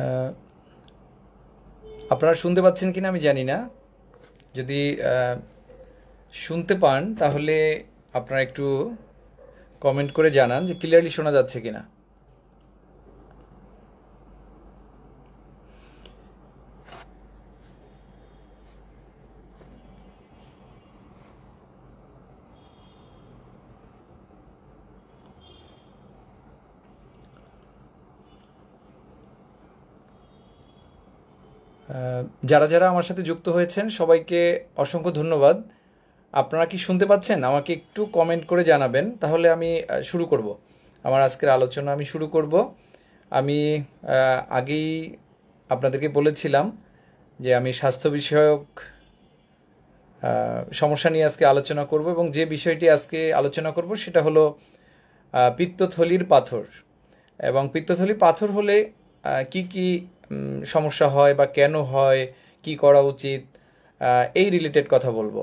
আহ, আপনারা শুনতে পাচ্ছেন কিনা আমি জানি না। যদি শুনতে পান তাহলে আপনারা একটু কমেন্ট করে জানান যে ক্লিয়ারলি শোনা যাচ্ছে কিনা। যারা যারা আমার সাথে যুক্ত হয়েছেন সবাইকে অসংখ্য ধন্যবাদ। আপনারা কি শুনতে পাচ্ছেন? আমাকে একটু কমেন্ট করে জানাবেন, তাহলে আমি শুরু করব। আমার আজকের আলোচনা আমি শুরু করব। আমি আগেই আপনাদেরকে বলেছিলাম যে আমি স্বাস্থ্য বিষয়ক সমস্যা নিয়ে আজকে আলোচনা করব, এবং যে বিষয়টি আজকে আলোচনা করব সেটা হলো পিত্তথলির পাথর। এবং পিত্তথলির পাথর হলে কি কি সমস্যা হয় বা কেন হয়, কি করা উচিত, এই রিলেটেড কথা বলবো।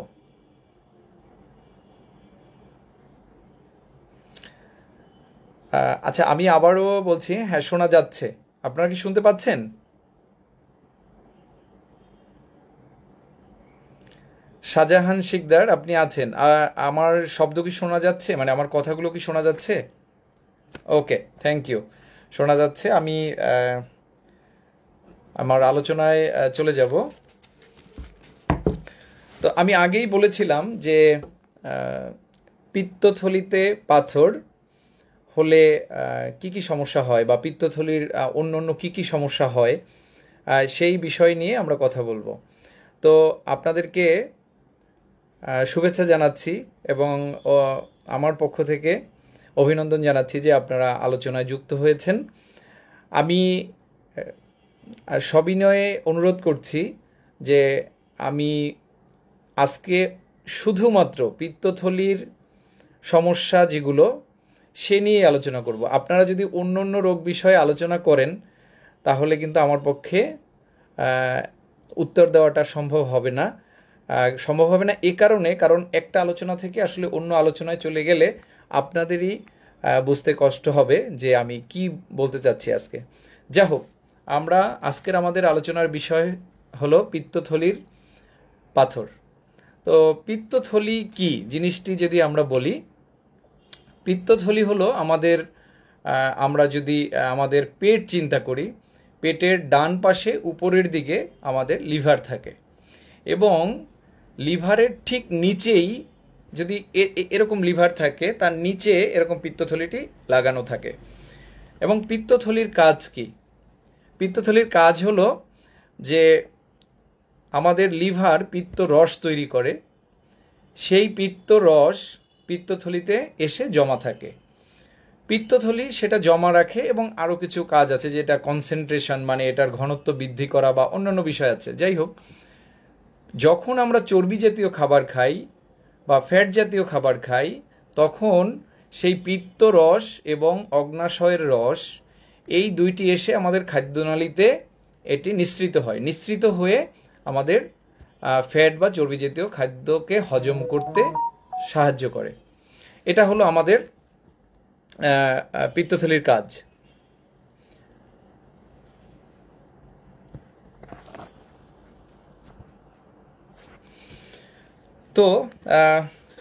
আচ্ছা, আমি আবারও বলছি, হ্যাঁ শোনা যাচ্ছে। আপনারা কি শুনতে পাচ্ছেন? শাহজাহান শিকদার, আপনি আছেন? আমার শব্দ কি শোনা যাচ্ছে, মানে আমার কথাগুলো কি শোনা যাচ্ছে? ওকে, থ্যাংক ইউ। শোনা যাচ্ছে। আমি আমার আলোচনায় চলে যাব। তো আমি আগেই বলেছিলাম যে পিত্তথলিতে পাথর হলে কি কি সমস্যা হয়, বা পিত্তথলির অন্য অন্য কী কী সমস্যা হয়, সেই বিষয় নিয়ে আমরা কথা বলবো। তো আপনাদেরকে শুভেচ্ছা জানাচ্ছি, এবং আমার পক্ষ থেকে অভিনন্দন জানাচ্ছি যে আপনারা আলোচনায় যুক্ত হয়েছেন। আমি সবিনয়ে অনুরোধ করছি যে আমি আজকে শুধুমাত্র পিত্তথলির সমস্যা যেগুলো সে নিয়ে আলোচনা করব। আপনারা যদি অন্য অন্য রোগ বিষয়ে আলোচনা করেন তাহলে কিন্তু আমার পক্ষে উত্তর দেওয়াটা সম্ভব হবে না। কারণ একটা আলোচনা থেকে আসলে অন্য আলোচনায় চলে গেলে আপনাদেরই বুঝতে কষ্ট হবে যে আমি কি বলতে চাচ্ছি আজকে। যা হোক, আমরা আজকের আমাদের আলোচনার বিষয় হলো পিত্তথলির পাথর। তো পিত্তথলি কি জিনিসটি যদি আমরা বলি, পিত্তথলি হলো আমরা যদি আমাদের পেট চিন্তা করি, পেটের ডান পাশে উপরের দিকে আমাদের লিভার থাকে, এবং লিভারের ঠিক নিচেই যদি এরকম লিভার থাকে, তার নিচে এরকম পিত্তথলিটি লাগানো থাকে। এবং পিত্তথলির কাজ কি? পিত্তথলির কাজ হলো যে আমাদের লিভার পিত্ত রস তৈরি করে, সেই পিত্ত রস পিত্তথলিতে এসে জমা থাকে। পিত্তথলি সেটা জমা রাখে, এবং আরও কিছু কাজ আছে, যেটা কনসেন্ট্রেশন, মানে এটার ঘনত্ব বৃদ্ধি করা বা অন্যান্য বিষয় আছে। যাই হোক, যখন আমরা চর্বি জাতীয় খাবার খাই বা ফ্যাট জাতীয় খাবার খাই, তখন সেই পিত্ত রস এবং অগ্নাশয়ের রস, এই দুইটি এসে আমাদের খাদ্যনালীতে এটি নিঃসৃত হয়। নিঃসৃত হয়ে আমাদের ফ্যাট বা চর্বি জাতীয় খাদ্যকে হজম করতে সাহায্য করে। এটা হলো আমাদের পিত্তথলির কাজ। তো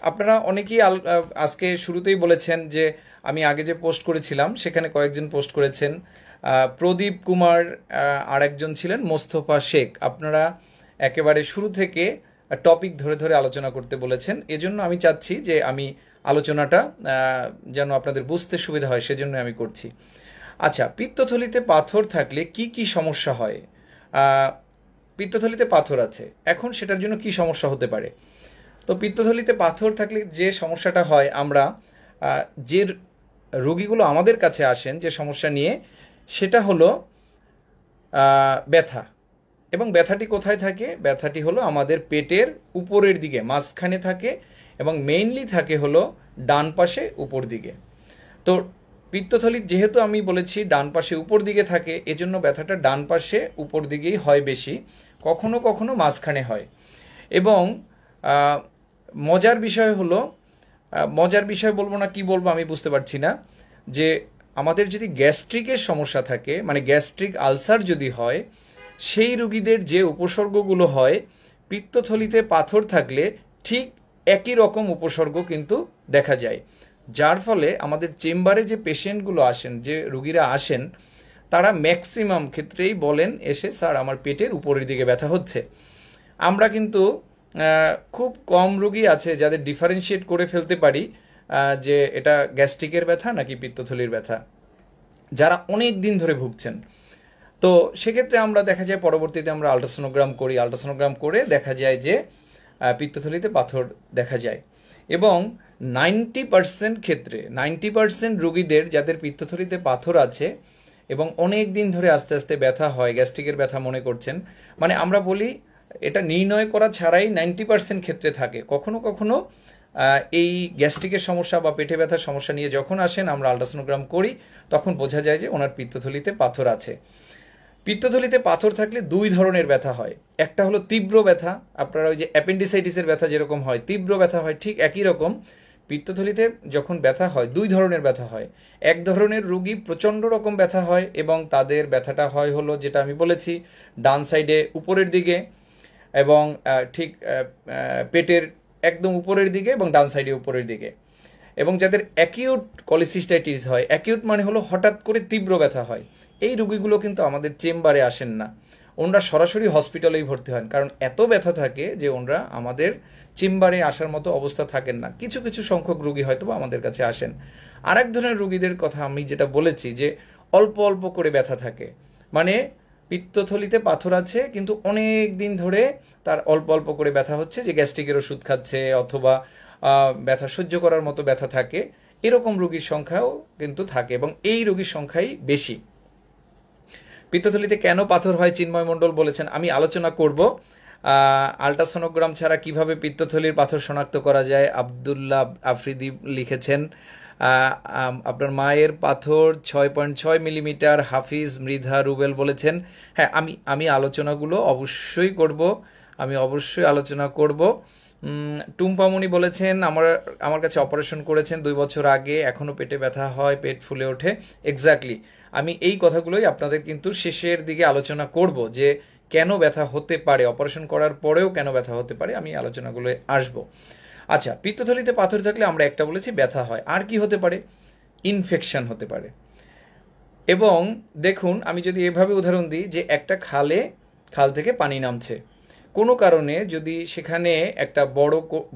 আপনারা অনেকেই আজকে শুরুতেই বলেছেন যে আমি আগে যে পোস্ট করেছিলাম সেখানে কয়েকজন পোস্ট করেছেন। প্রদীপ কুমার, আর একজন ছিলেন মোস্তফা শেখ। আপনারা একেবারে শুরু থেকে টপিক ধরে ধরে আলোচনা করতে বলেছেন। এজন্য আমি চাচ্ছি যে আমি আলোচনাটা যেন আপনাদের বুঝতে সুবিধা হয়, সেজন্য আমি করছি। আচ্ছা, পিত্তথলিতে পাথর থাকলে কি কি সমস্যা হয়? পিত্তথলিতে পাথর আছে, এখন সেটার জন্য কি সমস্যা হতে পারে? তো পিত্তথলিতে পাথর থাকলে যে সমস্যাটা হয়, আমরা যে রোগীগুলো আমাদের কাছে আসেন যে সমস্যা নিয়ে, সেটা হলো ব্যথা। এবং ব্যথাটি কোথায় থাকে? ব্যথাটি হলো আমাদের পেটের উপরের দিকে, মাঝখানে থাকে, এবং মেইনলি থাকে হলো ডান পাশে উপর দিকে। তো পিত্তথলি যেহেতু আমি বলেছি ডান পাশে উপর দিকে থাকে, এজন্য ব্যথাটা ডান পাশে উপর দিকেই হয় বেশি, কখনো কখনো মাঝখানে হয়। এবং মজার বিষয় হলো, মজার বিষয় বলবো না কি বলবো আমি বুঝতে পারছি না, যে আমাদের যদি গ্যাস্ট্রিকের সমস্যা থাকে, মানে গ্যাস্ট্রিক আলসার যদি হয়, সেই রুগীদের যে উপসর্গগুলো হয়, পিত্তথলিতে পাথর থাকলে ঠিক একই রকম উপসর্গ কিন্তু দেখা যায়। যার ফলে আমাদের চেম্বারে যে পেশেন্টগুলো আসেন, যে রুগীরা আসেন, তারা ম্যাক্সিমাম ক্ষেত্রেই বলেন এসে, স্যার আমার পেটের উপরের দিকে ব্যথা হচ্ছে। আমরা কিন্তু খুব কম রুগী আছে যাদের ডিফারেন্সিয়েট করে ফেলতে পারি যে এটা গ্যাস্ট্রিকের ব্যথা নাকি পিত্তথলির ব্যথা, যারা অনেক দিন ধরে ভুগছেন। তো সেক্ষেত্রে আমরা দেখা যায় পরবর্তীতে আমরা আল্ট্রাসোনোগ্রাম করি, আল্ট্রাসোনোগ্রাম করে দেখা যায় যে পিত্তথলিতে পাথর দেখা যায়। এবং 90% ক্ষেত্রে 90% রুগীদের যাদের পিত্তথলিতে পাথর আছে এবং অনেক দিন ধরে আস্তে আস্তে ব্যথা হয়, গ্যাস্ট্রিকের ব্যথা মনে করছেন, মানে আমরা বলি এটা নির্ণয় করা ছাড়াই 90% ক্ষেত্রে থাকে। কখনো কখনো এই গ্যাস্ট্রিকের সমস্যা বা পেটে ব্যথার সমস্যা নিয়ে যখন আসেন, আমরা আল্ট্রাসোনোগ্রাম করি, তখন বোঝা যায় যে ওনার পিত্তথলিতে পাথর আছে। পিত্তথলিতে পাথর থাকলে দুই ধরনের ব্যথা হয়। একটা হলো তীব্র ব্যথা, আপনারা ওই যে অ্যাপেন্ডিসাইটিসের ব্যথা যেরকম হয়, তীব্র ব্যথা হয়, ঠিক একই রকম পিত্তথলিতে যখন ব্যথা হয়, দুই ধরনের ব্যথা হয়। এক ধরনের রুগী প্রচণ্ড রকম ব্যথা হয় এবং তাদের ব্যথাটা হয় হলো যেটা আমি বলেছি, ডান সাইডে উপরের দিকে এবং ঠিক পেটের একদম উপরের দিকে এবং ডান সাইডে উপরের দিকে। এবং যাদের অ্যাকিউট কলিসিস্টাইটিস হয়, অ্যাকিউট মানে হলো হঠাৎ করে তীব্র ব্যথা হয়, এই রুগীগুলো কিন্তু আমাদের চেম্বারে আসেন না, ওনারা সরাসরি হসপিটালেই ভর্তি হন, কারণ এত ব্যথা থাকে যে ওনারা আমাদের চেম্বারে আসার মতো অবস্থা থাকেন না। কিছু কিছু সংখ্যক রুগী হয়তো আমাদের কাছে আসেন। আর এক ধরনের রুগীদের কথা আমি যেটা বলেছি, যে অল্প অল্প করে ব্যথা থাকে, মানে পিত্তথলিতে পাথর আছে কিন্তু অনেক দিন ধরে তার অল্প অল্প করে ব্যথা হচ্ছে, যে গ্যাস্ট্রিকের ওষুধ খাচ্ছে অথবা ব্যথা সহ্য করার মতো ব্যথা থাকে, এরকম রোগীর সংখ্যাও কিন্তু থাকে এবং এই রোগীর সংখ্যাই বেশি। পিত্তথলিতে কেন পাথর হয় চিন্ময় মণ্ডল বলেছেন, আমি আলোচনা করব। আল্ট্রাসোনোগ্রাম ছাড়া কিভাবে পিত্তথলির পাথর শনাক্ত করা যায়, আবদুল্লাহ আফ্রিদি লিখেছেন। আপনার মায়ের পাথর 6.6 মিলিমিটার, হাফিজ মৃধা রুবেল বলেছেন। হ্যাঁ, আমি আলোচনাগুলো অবশ্যই করব, আমি অবশ্যই আলোচনা করব। টুম্পামণি বলেছেন আমার কাছে অপারেশন করেছেন 2 বছর আগে, এখনও পেটে ব্যথা হয়, পেট ফুলে ওঠে। এক্স্যাক্টলি, আমি এই কথাগুলোই আপনাদের কিন্তু শেষের দিকে আলোচনা করব, যে কেন ব্যথা হতে পারে, অপারেশন করার পরেও কেন ব্যথা হতে পারে, আমি আলোচনাগুলো আসবো। আচ্ছা, পিত্তথলিতে পাথর থাকলে আমরা একটা বলেছি ব্যথা হয়, আর কি হতে পারে, ইনফেকশন হতে পারে। এবং দেখুন, আমি যদি এভাবে উদাহরণ দিই, যে একটা খাল থেকে পানি নামছে, কোনো কারণে যদি সেখানে একটা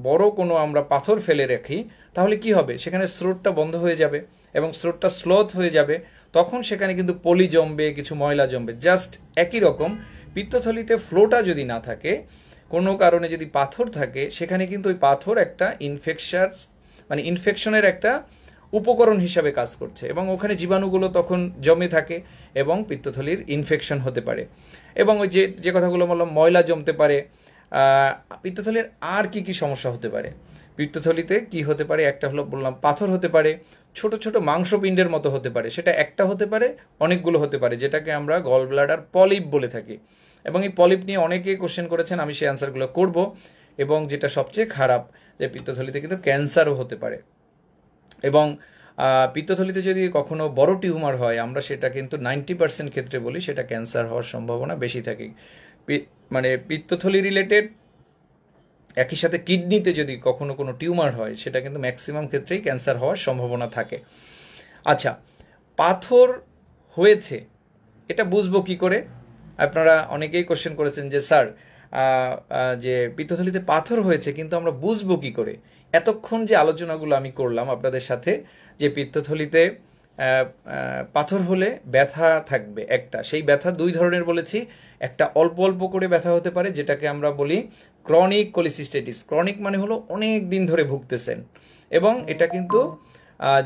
বড় কোনো আমরা পাথর ফেলে রাখি, তাহলে কি হবে, সেখানে স্রোতটা বন্ধ হয়ে যাবে এবং স্রোতটা স্লোথ হয়ে যাবে, তখন সেখানে কিন্তু পলি জমবে, কিছু ময়লা জমবে। জাস্ট একই রকম পিত্তথলিতে ফ্লোটা যদি না থাকে, কোনো কারণে যদি পাথর থাকে, সেখানে কিন্তু ওই পাথর একটা ইনফেকশনের একটা উপকরণ হিসাবে কাজ করছে এবং ওখানে জীবাণুগুলো তখন জমে থাকে এবং পিত্তথলির ইনফেকশন হতে পারে। এবং ওই যে কথাগুলো বললাম, ময়লা জমতে পারে। পিত্তথলির আর কি কি সমস্যা হতে পারে, পিত্তথলিতে কি হতে পারে, একটা হলো বললাম পাথর হতে পারে, ছোট ছোট মাংসপিণ্ডের মতো হতে পারে, সেটা একটা হতে পারে, অনেকগুলো হতে পারে, যেটাকে আমরা গল ব্লাডার পলিপ বলে থাকি। এবং এই পলিপ নিয়ে অনেকেই কোশ্চেন করেছেন, আমি সেই অ্যান্সারগুলো করব। এবং যেটা সবচেয়ে খারাপ, যে পিত্তথলিতে কিন্তু ক্যান্সারও হতে পারে। এবং পিত্তথলিতে যদি কখনো বড় টিউমার হয়, আমরা সেটা কিন্তু 90% ক্ষেত্রে বলি সেটা ক্যান্সার হওয়ার সম্ভাবনা বেশি থাকে। মানে পিত্তথলি রিলেটেড, একই সাথে কিডনিতে যদি কখনো কোনো টিউমার হয়, সেটা কিন্তু ম্যাক্সিমাম ক্ষেত্রেই ক্যান্সার হওয়ার সম্ভাবনা থাকে। আচ্ছা, পাথর হয়েছে এটা বুঝবো কি করে, আপনারা অনেকেই কোশ্চেন করেছেন যে স্যার যে পিত্তথলিতে পাথর হয়েছে কিন্তু আমরা বুঝবো কি করে। এতক্ষণ যে আলোচনাগুলো আমি করলাম আপনাদের সাথে, যে পিত্তথলিতে পাথর হলে ব্যথা থাকবে একটা, সেই ব্যথা দুই ধরনের বলেছি, একটা অল্প অল্প করে ব্যথা হতে পারে, যেটাকে আমরা বলি ক্রনিক কোলিসিস্টাইটিস। ক্রনিক মানে হলো অনেক দিন ধরে ভুগতেছেন, এবং এটা কিন্তু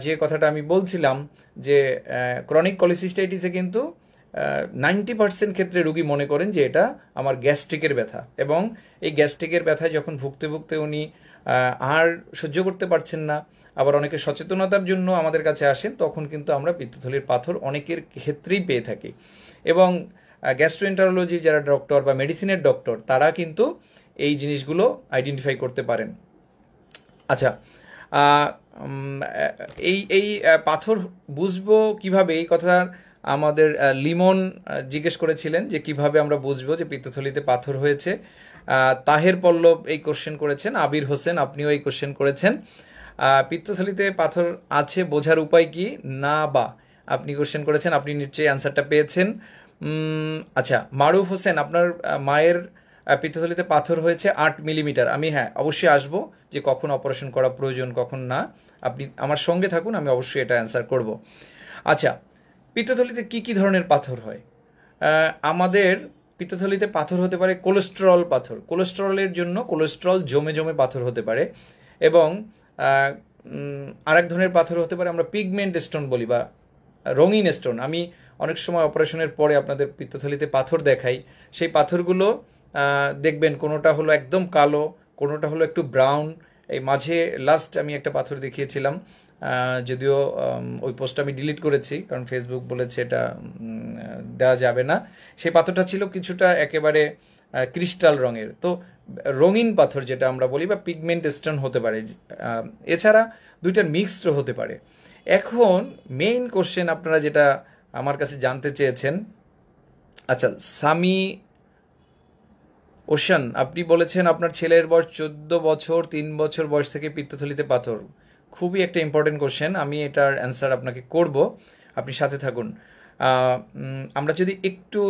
যে কথাটা আমি বলছিলাম, যে ক্রনিক কোলিসিস্টাইটিসে কিন্তু 90% ক্ষেত্রে রুগী মনে করেন যে এটা আমার গ্যাস্ট্রিকের ব্যথা, এবং এই গ্যাস্ট্রিকের ব্যথায় যখন ভুগতে ভুগতে উনি আর সহ্য করতে পারছেন না, আবার অনেকে সচেতনতার জন্য আমাদের কাছে আসেন, তখন কিন্তু আমরা পিত্তথলির পাথর অনেকের ক্ষেত্রেই পেয়ে থাকি। এবং গ্যাস্ট্রোএন্টারোলজি যারা ডক্টর বা মেডিসিনের ডক্টর, তারা কিন্তু এই জিনিসগুলো আইডেন্টিফাই করতে পারেন। আচ্ছা, এই এই পাথর বুঝবো কিভাবে, এই কথা আমাদের লিমন জিজ্ঞেস করেছিলেন যে কিভাবে আমরা বুঝবো যে পিত্তথলিতে পাথর হয়েছে। তাহের পল্লব এই কোশ্চেন করেছেন, আবির হোসেন আপনিও এই কোশ্চেন করেছেন। পিত্তথলিতে পাথর আছে বোঝার উপায় কি, না বা আপনি কোশ্চেন করেছেন, আপনি নিশ্চয়ই অ্যান্সারটা পেয়েছেন। আচ্ছা, মারুফ হোসেন আপনার মায়ের পিত্তথলিতে পাথর হয়েছে 8 মিলিমিটার। আমি অবশ্যই আসবো যে কখন অপারেশন করা প্রয়োজন কখন না, আপনি আমার সঙ্গে থাকুন, আমি অবশ্যই এটা অ্যান্সার করব। আচ্ছা, পিত্তথলিতে কি কি ধরনের পাথর হয়? আমাদের পিত্তথলিতে পাথর হতে পারে কোলেস্টেরল পাথর, কোলেস্টেরলের জন্য কোলেস্টেরল জমে জমে পাথর হতে পারে। এবং আরেক ধরনের পাথর হতে পারে আমরা পিগমেন্ট স্টোন বলি বা রঙিন স্টোন। আমি অনেক সময় অপারেশনের পরে আপনাদের পিত্তথলিতে পাথর দেখাই, সেই পাথরগুলো দেখবেন কোনোটা হলো একদম কালো, কোনোটা হলো একটু ব্রাউন। এই মাঝে লাস্ট আমি একটা পাথর দেখিয়েছিলাম, যদিও ওই পোস্টটা আমি ডিলিট করেছি কারণ ফেসবুক বলেছে এটা দেওয়া যাবে না। সেই পাথরটা ছিল কিছুটা একেবারে ক্রিস্টাল রঙের। তো রঙিন পাথর যেটা আমরা বলি বা পিগমেন্ট স্টোন হতে পারে, এছাড়া দুইটার মিক্সড হতে পারে। এখন মেইন কোশ্চেন আপনারা যেটা আমার কাছে জানতে চেয়েছেন, আচ্ছা সামি ওশান আপনি বলেছেন আপনার ছেলের বয়স 14 বছর, 3 বছর বয়স থেকে পিত্তথলিতে পাথর। খুবই একটা ইম্পর্টেন্ট কোশ্চেন, আমি এটার অ্যান্সার আপনাকে করব, আপনি সাথে থাকুন। আমরা যদি একটু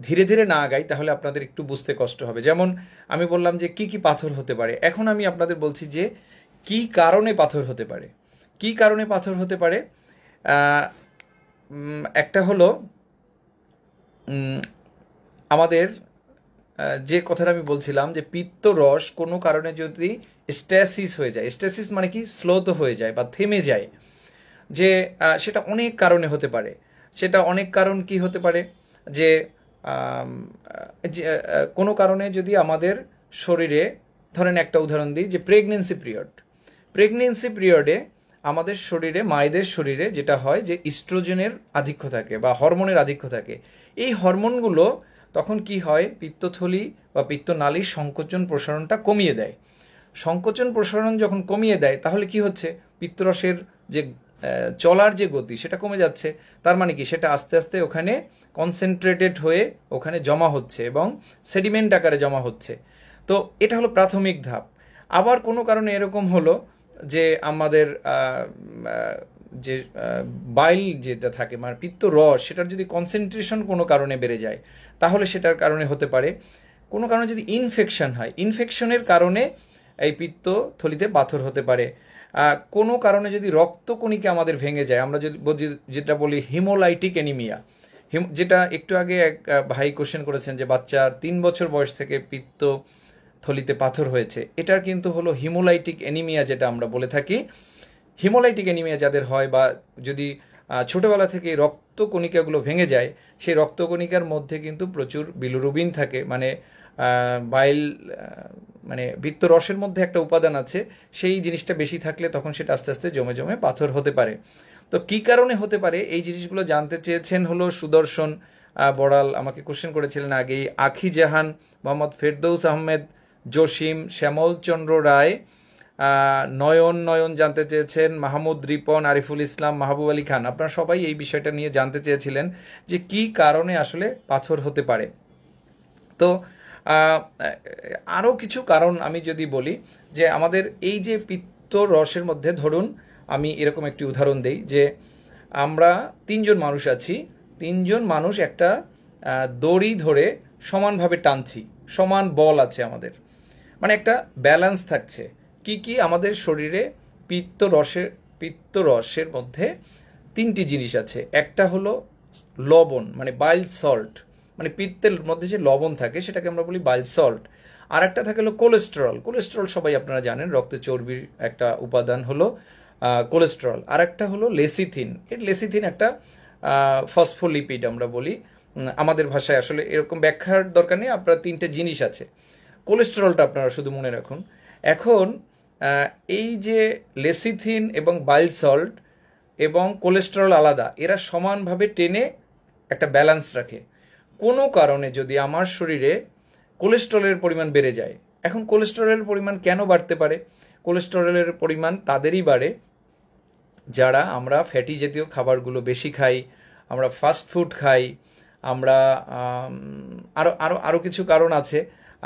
ধীরে ধীরে না আগাই তাহলে আপনাদের একটু বুঝতে কষ্ট হবে। যেমন আমি বললাম যে কি কি পাথর হতে পারে, এখন আমি আপনাদের বলছি যে কি কারণে পাথর হতে পারে। কি কারণে পাথর হতে পারে, একটা হলো আমাদের যে কথাটা আমি বলছিলাম যে পিত্তরস কোনো কারণে যদি স্ট্যাসিস হয়ে যায়, স্ট্যাসিস মানে কি স্লোত হয়ে যায় বা থেমে যায়, যে সেটা অনেক কারণে হতে পারে। সেটা অনেক কারণ কি হতে পারে, যে কোনো কারণে যদি আমাদের শরীরে, ধরেন একটা উদাহরণ দিই, যে প্রেগনেন্সি পিরিয়ডে আমাদের শরীরে, মায়েদের শরীরে যেটা হয় যে ইস্ট্রোজেনের আধিক্য থাকে বা হরমোনের আধিক্য থাকে। এই হরমোনগুলো তখন কি হয়, পিত্তথলি বা পিত্তনালীর সংকোচন প্রসারণটা কমিয়ে দেয়। সংকোচন প্রসারণ যখন কমিয়ে দেয় তাহলে কি হচ্ছে, পিত্তরসের যে চলার যে গতি সেটা কমে যাচ্ছে। তার মানে কি, সেটা আস্তে আস্তে ওখানে কনসেন্ট্রেটেড হয়ে ওখানে জমা হচ্ছে এবং সেডিমেন্ট আকারে জমা হচ্ছে। তো এটা হলো প্রাথমিক ধাপ। আবার কোনো কারণে এরকম হলো যে আমাদের যে বাইল যেটা থাকে মানে পিত্ত রস, সেটার যদি কনসেন্ট্রেশন কোনো কারণে বেড়ে যায় তাহলে সেটার কারণে হতে পারে। কোনো কারণে যদি ইনফেকশন হয়, ইনফেকশনের কারণে এই পিত্ত থলিতে পাথর হতে পারে। কোনো কারণে যদি রক্তকণিকা আমাদের ভেঙে যায়, আমরা যদি যেটা বলি হিমোলাইটিক অ্যানিমিয়া, যেটা একটু আগে এক ভাই কোশ্চেন করেছেন যে বাচ্চার 3 বছর বয়স থেকে পিত্ত থলিতে পাথর হয়েছে, এটার কিন্তু হলো হিমোলাইটিক অ্যানিমিয়া যেটা আমরা বলে থাকি। হিমোলাইটিক অ্যানিমিয়া যাদের হয় বা যদি ছোটোবেলা থেকে রক্তকণিকাগুলো ভেঙে যায়, সেই রক্তকণিকার মধ্যে কিন্তু প্রচুর বিলিরুবিন থাকে, মানে বাইল মানে পিত্তরসের মধ্যে একটা উপাদান আছে, সেই জিনিসটা বেশি থাকলে তখন সেটা আস্তে আস্তে জমে জমে পাথর হতে পারে। তো কি কারণে হতে পারে এই জিনিসগুলো জানতে চেয়েছেন হলো সুদর্শন বড়াল আমাকে কোশ্চেন করেছিলেন আগেই, আখি জাহান, মোহাম্মদ ফেরদৌস আহমেদ, জসিম, শ্যামলচন্দ্র রায়, নয়ন জানতে চেয়েছেন, মাহমুদ রিপন, আরিফুল ইসলাম, মাহবুব আলী খান। আপনারা সবাই এই বিষয়টা নিয়ে জানতে চেয়েছিলেন যে কি কারণে আসলে পাথর হতে পারে। তো আরও কিছু কারণ আমি যদি বলি, যে আমাদের এই যে পিত্ত রসের মধ্যে, ধরুন আমি এরকম একটি উদাহরণ দেই, যে আমরা 3 জন মানুষ আছি, 3 জন মানুষ একটা দড়ি ধরে সমানভাবে টানছি, সমান বল আছে আমাদের, মানে একটা ব্যালেন্স থাকছে। কি কি আমাদের শরীরে পিত্ত রসের মধ্যে 3টি জিনিস আছে। একটা হলো লবণ মানে বাইল সল্ট, মানে পিত্তের মধ্যে যে লবণ থাকে সেটাকে আমরা বলি বাইল সল্ট। আর একটা থাকে হলো কোলেস্টেরল সবাই আপনারা জানেন, রক্তে চর্বির একটা উপাদান হলো কোলেস্টেরল। আর একটা হলো লেসিথিন, লেসিথিন একটা ফসফোলিপিড আমরা বলি আমাদের ভাষায়, আসলে এরকম ব্যাখ্যার দরকার নেই, আপনার 3টে জিনিস আছে। কোলেস্টেরলটা আপনারা শুধু মনে রাখুন। এখন এই যে লেসিথিন এবং বাইল সল্ট এবং কোলেস্টেরল আলাদা, এরা সমানভাবে টেনে একটা ব্যালেন্স রাখে। কোনো কারণে যদি আমার শরীরে কোলেস্টেরলের পরিমাণ বেড়ে যায়, এখন কোলেস্টেরলের পরিমাণ কেন বাড়তে পারে, কোলেস্টেরলের পরিমাণ তাদেরই বাড়ে যারা আমরা ফ্যাটি জাতীয় খাবারগুলো বেশি খাই, আমরা ফাস্ট ফুড খাই, আমরা আরও আরও আরও কিছু কারণ আছে,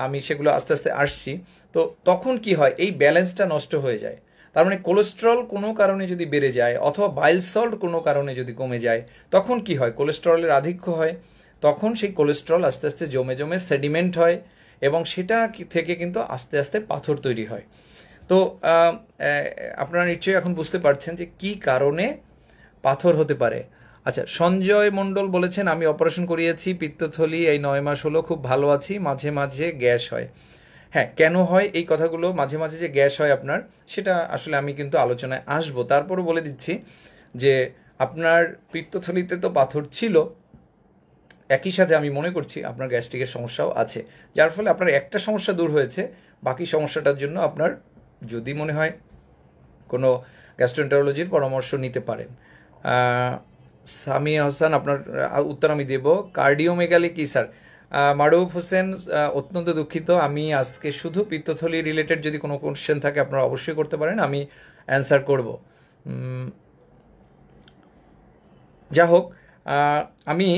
আমি সেগুলো আস্তে আস্তে আসছি। তো তখন কি হয়, এই ব্যালেন্সটা নষ্ট হয়ে যায়। তার মানে কোলেস্টেরল কোনো কারণে যদি বেড়ে যায় অথবা বাইল সল্ট কোনো কারণে যদি কমে যায়, তখন কি হয়, কোলেস্টেরলের আধিক্য হয়। তখন সেই কোলেস্টেরল আস্তে আস্তে জমে জমে সেডিমেন্ট হয় এবং সেটা থেকে কিন্তু আস্তে আস্তে পাথর তৈরি হয়। তো আপনারা নিশ্চয়ই এখন বুঝতে পারছেন যে কি কারণে পাথর হতে পারে। আচ্ছা, সঞ্জয় মণ্ডল বলেছেন, আমি অপারেশন করিয়েছি, পিত্তথলি এই 9 মাস হলো, খুব ভালো আছি, মাঝে মাঝে গ্যাস হয়। হ্যাঁ, কেন হয় এই কথাগুলো, মাঝে মাঝে যে গ্যাস হয় আপনার, সেটা আসলে আমি কিন্তু আলোচনায় আসবো। তারপরও বলে দিচ্ছি যে আপনার পিত্তথলিতে তো পাথর ছিল, একই সাথে আমি মনে করছি আপনার গ্যাস্ট্রিকের সমস্যাও আছে, যার ফলে আপনার একটা সমস্যা দূর হয়েছে। বাকি সমস্যাটার জন্য আপনার যদি মনে হয় কোনো গ্যাস্ট্রোএন্টারোলজির পরামর্শ নিতে পারেন। সামিয়া হাসান, আপনার উত্তর আমি দেব। কার্ডিওমেগালি কি স্যার? মারুফ হোসেন, অত্যন্ত দুঃখিত, আমি আজকে শুধু পিত্তথলি রিলেটেড যদি কোনো কোশ্চেন থাকে আপনারা অবশ্যই করতে পারেন, আমি অ্যান্সার করব। যা হোক, আমি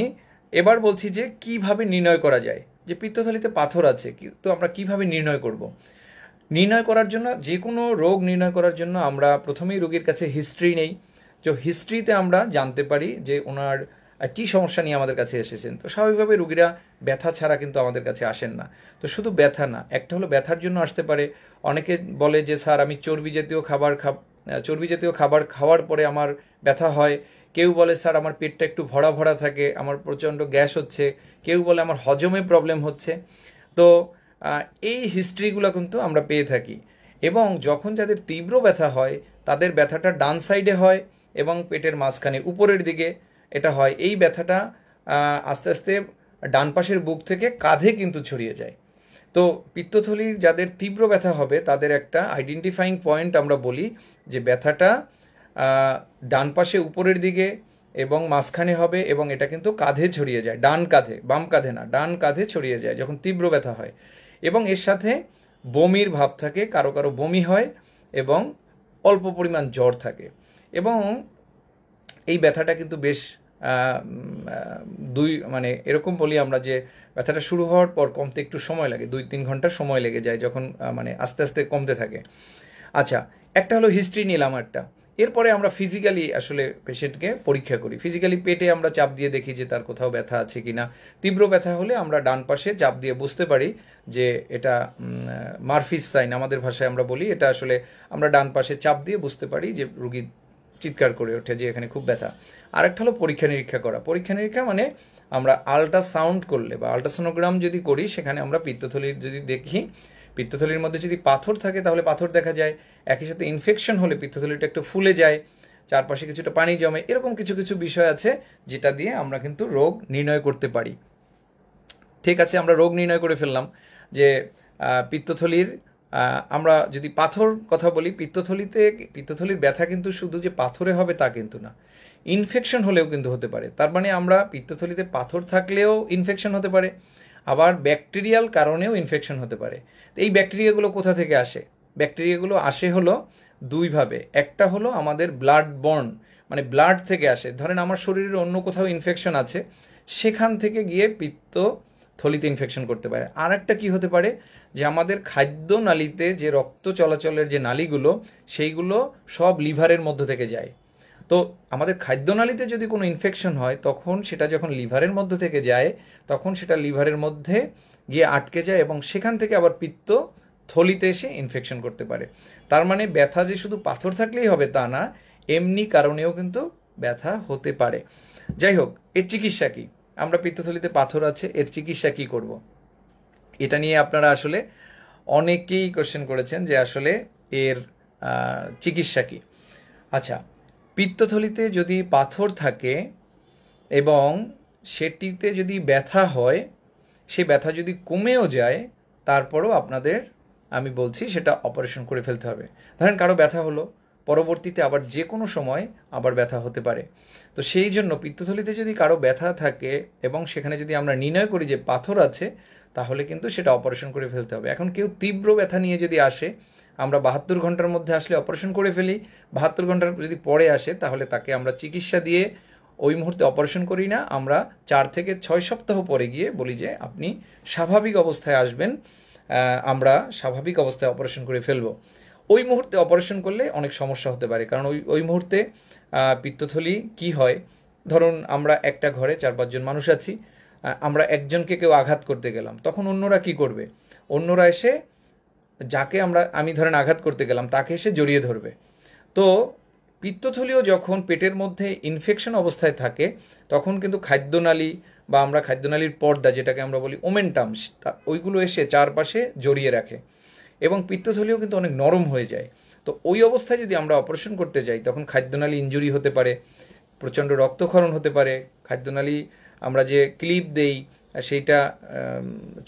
এবার বলছি যে কিভাবে নির্ণয় করা যায় যে পিত্তথলিতে পাথর আছে, তো আমরা কিভাবে নির্ণয় করব। নির্ণয় করার জন্য, যে কোনো রোগ নির্ণয় করার জন্য আমরা প্রথমেই রোগীর কাছে হিস্ট্রি নেই। তো হিস্ট্রিতে আমরা জানতে পারি যে ওনার কী সমস্যা নিয়ে আমাদের কাছে এসেছেন। তো স্বাভাবিকভাবে রোগীরা ব্যথা ছাড়া কিন্তু আমাদের কাছে আসেন না। তো শুধু ব্যথা না, একটা হলো ব্যথার জন্য আসতে পারে। অনেকে বলে যে স্যার আমি চর্বি জাতীয় খাবার খাওয়ার পরে আমার ব্যথা হয়। কেউ বলে স্যার আমার পেটটা একটু ভরা ভরা থাকে, আমার প্রচণ্ড গ্যাস হচ্ছে। কেউ বলে আমার হজমে প্রবলেম হচ্ছে। তো এই হিস্ট্রিগুলো কিন্তু আমরা পেয়ে থাকি। এবং যখন যাদের তীব্র ব্যথা হয়, তাদের ব্যথাটা ডান সাইডে হয় এবং পেটের মাঝখানে উপরের দিকে এটা হয়। এই ব্যথাটা আস্তে আস্তে ডান পাশের বুক থেকে কাঁধে কিন্তু ছড়িয়ে যায়। তো পিত্তথলির যাদের তীব্র ব্যথা হবে তাদের একটা আইডেন্টিফাইং পয়েন্ট আমরা বলি যে ব্যথাটা ডান পাশে উপরের দিকে এবং মাঝখানে হবে এবং এটা কিন্তু কাঁধে ছড়িয়ে যায়, ডান কাঁধে, বাম কাঁধে না, ডান কাঁধে ছড়িয়ে যায় যখন তীব্র ব্যথা হয়। এবং এর সাথে বমির ভাব থাকে, কারো কারো বমি হয় এবং অল্প পরিমাণ জ্বর থাকে। এবং এই ব্যথাটা কিন্তু বেশ মানে এরকম বলি আমরা যে ব্যথাটা শুরু হওয়ার পর কমতে একটু সময় লাগে, 2-3 ঘন্টা সময় লেগে যায় যখন মানে আস্তে আস্তে কমতে থাকে। আচ্ছা, একটা হলো হিস্ট্রি নিলাম একটা। এরপরে আমরা ফিজিক্যালি আসলে পেশেন্টকে পরীক্ষা করি। ফিজিক্যালি পেটে আমরা চাপ দিয়ে দেখি যে তার কোথাও ব্যথা আছে কি না। তীব্র ব্যথা হলে আমরা ডান পাশে চাপ দিয়ে বুঝতে পারি যে এটা মারফিস সাইন আমাদের ভাষায় আমরা বলি। এটা আসলে আমরা ডান পাশে চাপ দিয়ে বুঝতে পারি যে রুগী চিৎকার করে ওঠে যে এখানে খুব ব্যথা। আরেকটা হলো পরীক্ষা নিরীক্ষা করা। পরীক্ষা নিরীক্ষা মানে আমরা আল্ট্রাসাউন্ড করলে বা আল্ট্রাসোনোগ্রাম যদি করি, সেখানে আমরা পিত্তথলির যদি দেখি, পিত্তথলির মধ্যে যদি পাথর থাকে তাহলে পাথর দেখা যায়। একই সাথে ইনফেকশন হলে পিত্তথলিটা একটু ফুলে যায়, চারপাশে কিছুটা পানি জমে, এরকম কিছু কিছু বিষয় আছে যেটা দিয়ে আমরা কিন্তু রোগ নির্ণয় করতে পারি। ঠিক আছে, আমরা রোগ নির্ণয় করে ফেললাম যে পিত্তথলির, আমরা যদি পাথর কথা বলি, পিত্তথলির ব্যথা কিন্তু শুধু যে পাথরে হবে তা কিন্তু না, ইনফেকশন হলেও কিন্তু হতে পারে। তার মানে আমরা পিত্তথলিতে পাথর থাকলেও ইনফেকশন হতে পারে, আবার ব্যাকটেরিয়াল কারণেও ইনফেকশন হতে পারে। তো এই ব্যাকটেরিয়াগুলো কোথা থেকে আসে? ব্যাকটেরিয়াগুলো আসে হলো দুইভাবে। একটা হলো আমাদের ব্লাড বর্ন, মানে ব্লাড থেকে আসে। ধরেন আমার শরীরের অন্য কোথাও ইনফেকশন আছে, সেখান থেকে গিয়ে পিত্তথলিতে ইনফেকশন করতে পারে। আর একটা কী হতে পারে যে আমাদের খাদ্য নালীতে যে রক্ত চলাচলের যে নালীগুলো, সেইগুলো সব লিভারের মধ্য থেকে যায়। তো আমাদের খাদ্যনালীতে যদি কোনো ইনফেকশন হয়, তখন সেটা যখন লিভারের মধ্য থেকে যায়, তখন সেটা লিভারের মধ্যে গিয়ে আটকে যায় এবং সেখান থেকে আবার পিত্তথলিতে এসে ইনফেকশন করতে পারে। তার মানে ব্যথা যে শুধু পাথর থাকলেই হবে তা না, এমনি কারণেও কিন্তু ব্যথা হতে পারে। যাই হোক, এর চিকিৎসা কী? আমরা পিত্তথলিতে পাথর আছে, এর চিকিৎসা কী করব? এটা নিয়ে আপনারা আসলে অনেকেই কোশ্চেন করেছেন যে আসলে এর চিকিৎসা কী। আচ্ছা, পিত্তথলিতে যদি পাথর থাকে এবং সেটিতে যদি ব্যথা হয়, সে ব্যথা যদি কমেও যায়, তারপরও আপনাদের আমি বলছি সেটা অপারেশন করে ফেলতে হবে। ধরেন কারো ব্যথা হলো, পরবর্তীতে আবার যে কোনো সময় আবার ব্যথা হতে পারে। তো সেই জন্য পিত্তথলিতে যদি কারো ব্যথা থাকে এবং সেখানে যদি আমরা নির্ণয় করি যে পাথর আছে, তাহলে কিন্তু সেটা অপারেশন করে ফেলতে হবে। এখন কেউ তীব্র ব্যথা নিয়ে যদি আসে, আমরা 72 ঘন্টার মধ্যে আসলে অপারেশন করে ফেলি। 72 ঘন্টার যদি পরে আসে তাহলে তাকে আমরা চিকিৎসা দিয়ে ওই মুহূর্তে অপারেশন করি না, আমরা 4 থেকে 6 সপ্তাহ পরে গিয়ে বলি যে আপনি স্বাভাবিক অবস্থায় আসবেন, আমরা স্বাভাবিক অবস্থায় অপারেশন করে ফেলবো। ওই মুহূর্তে অপারেশন করলে অনেক সমস্যা হতে পারে, কারণ ওই মুহূর্তে পিত্তথলি কি হয়, ধরুন আমরা একটা ঘরে 4-5 জন মানুষ আছি, আমরা একজনকে কেউ আঘাত করতে গেলাম, তখন অন্যরা কি করবে? অন্যরা এসে যাকে আমি ধরেন আঘাত করতে গেলাম তাকে এসে জড়িয়ে ধরবে। তো পিত্তথলিও যখন পেটের মধ্যে ইনফেকশন অবস্থায় থাকে তখন কিন্তু খাদ্যনালী বা আমরা খাদ্যনালীর পর্দা যেটাকে আমরা বলি ওমেন্টাম, ওইগুলো এসে চারপাশে জড়িয়ে রাখে এবং পিত্তথলিও কিন্তু অনেক নরম হয়ে যায়। তো ওই অবস্থায় যদি আমরা অপারেশন করতে যাই তখন খাদ্যনালী ইনজুরি হতে পারে, প্রচণ্ড রক্তক্ষরণ হতে পারে, খাদ্যনালী আমরা যে ক্লিপ দেই সেইটা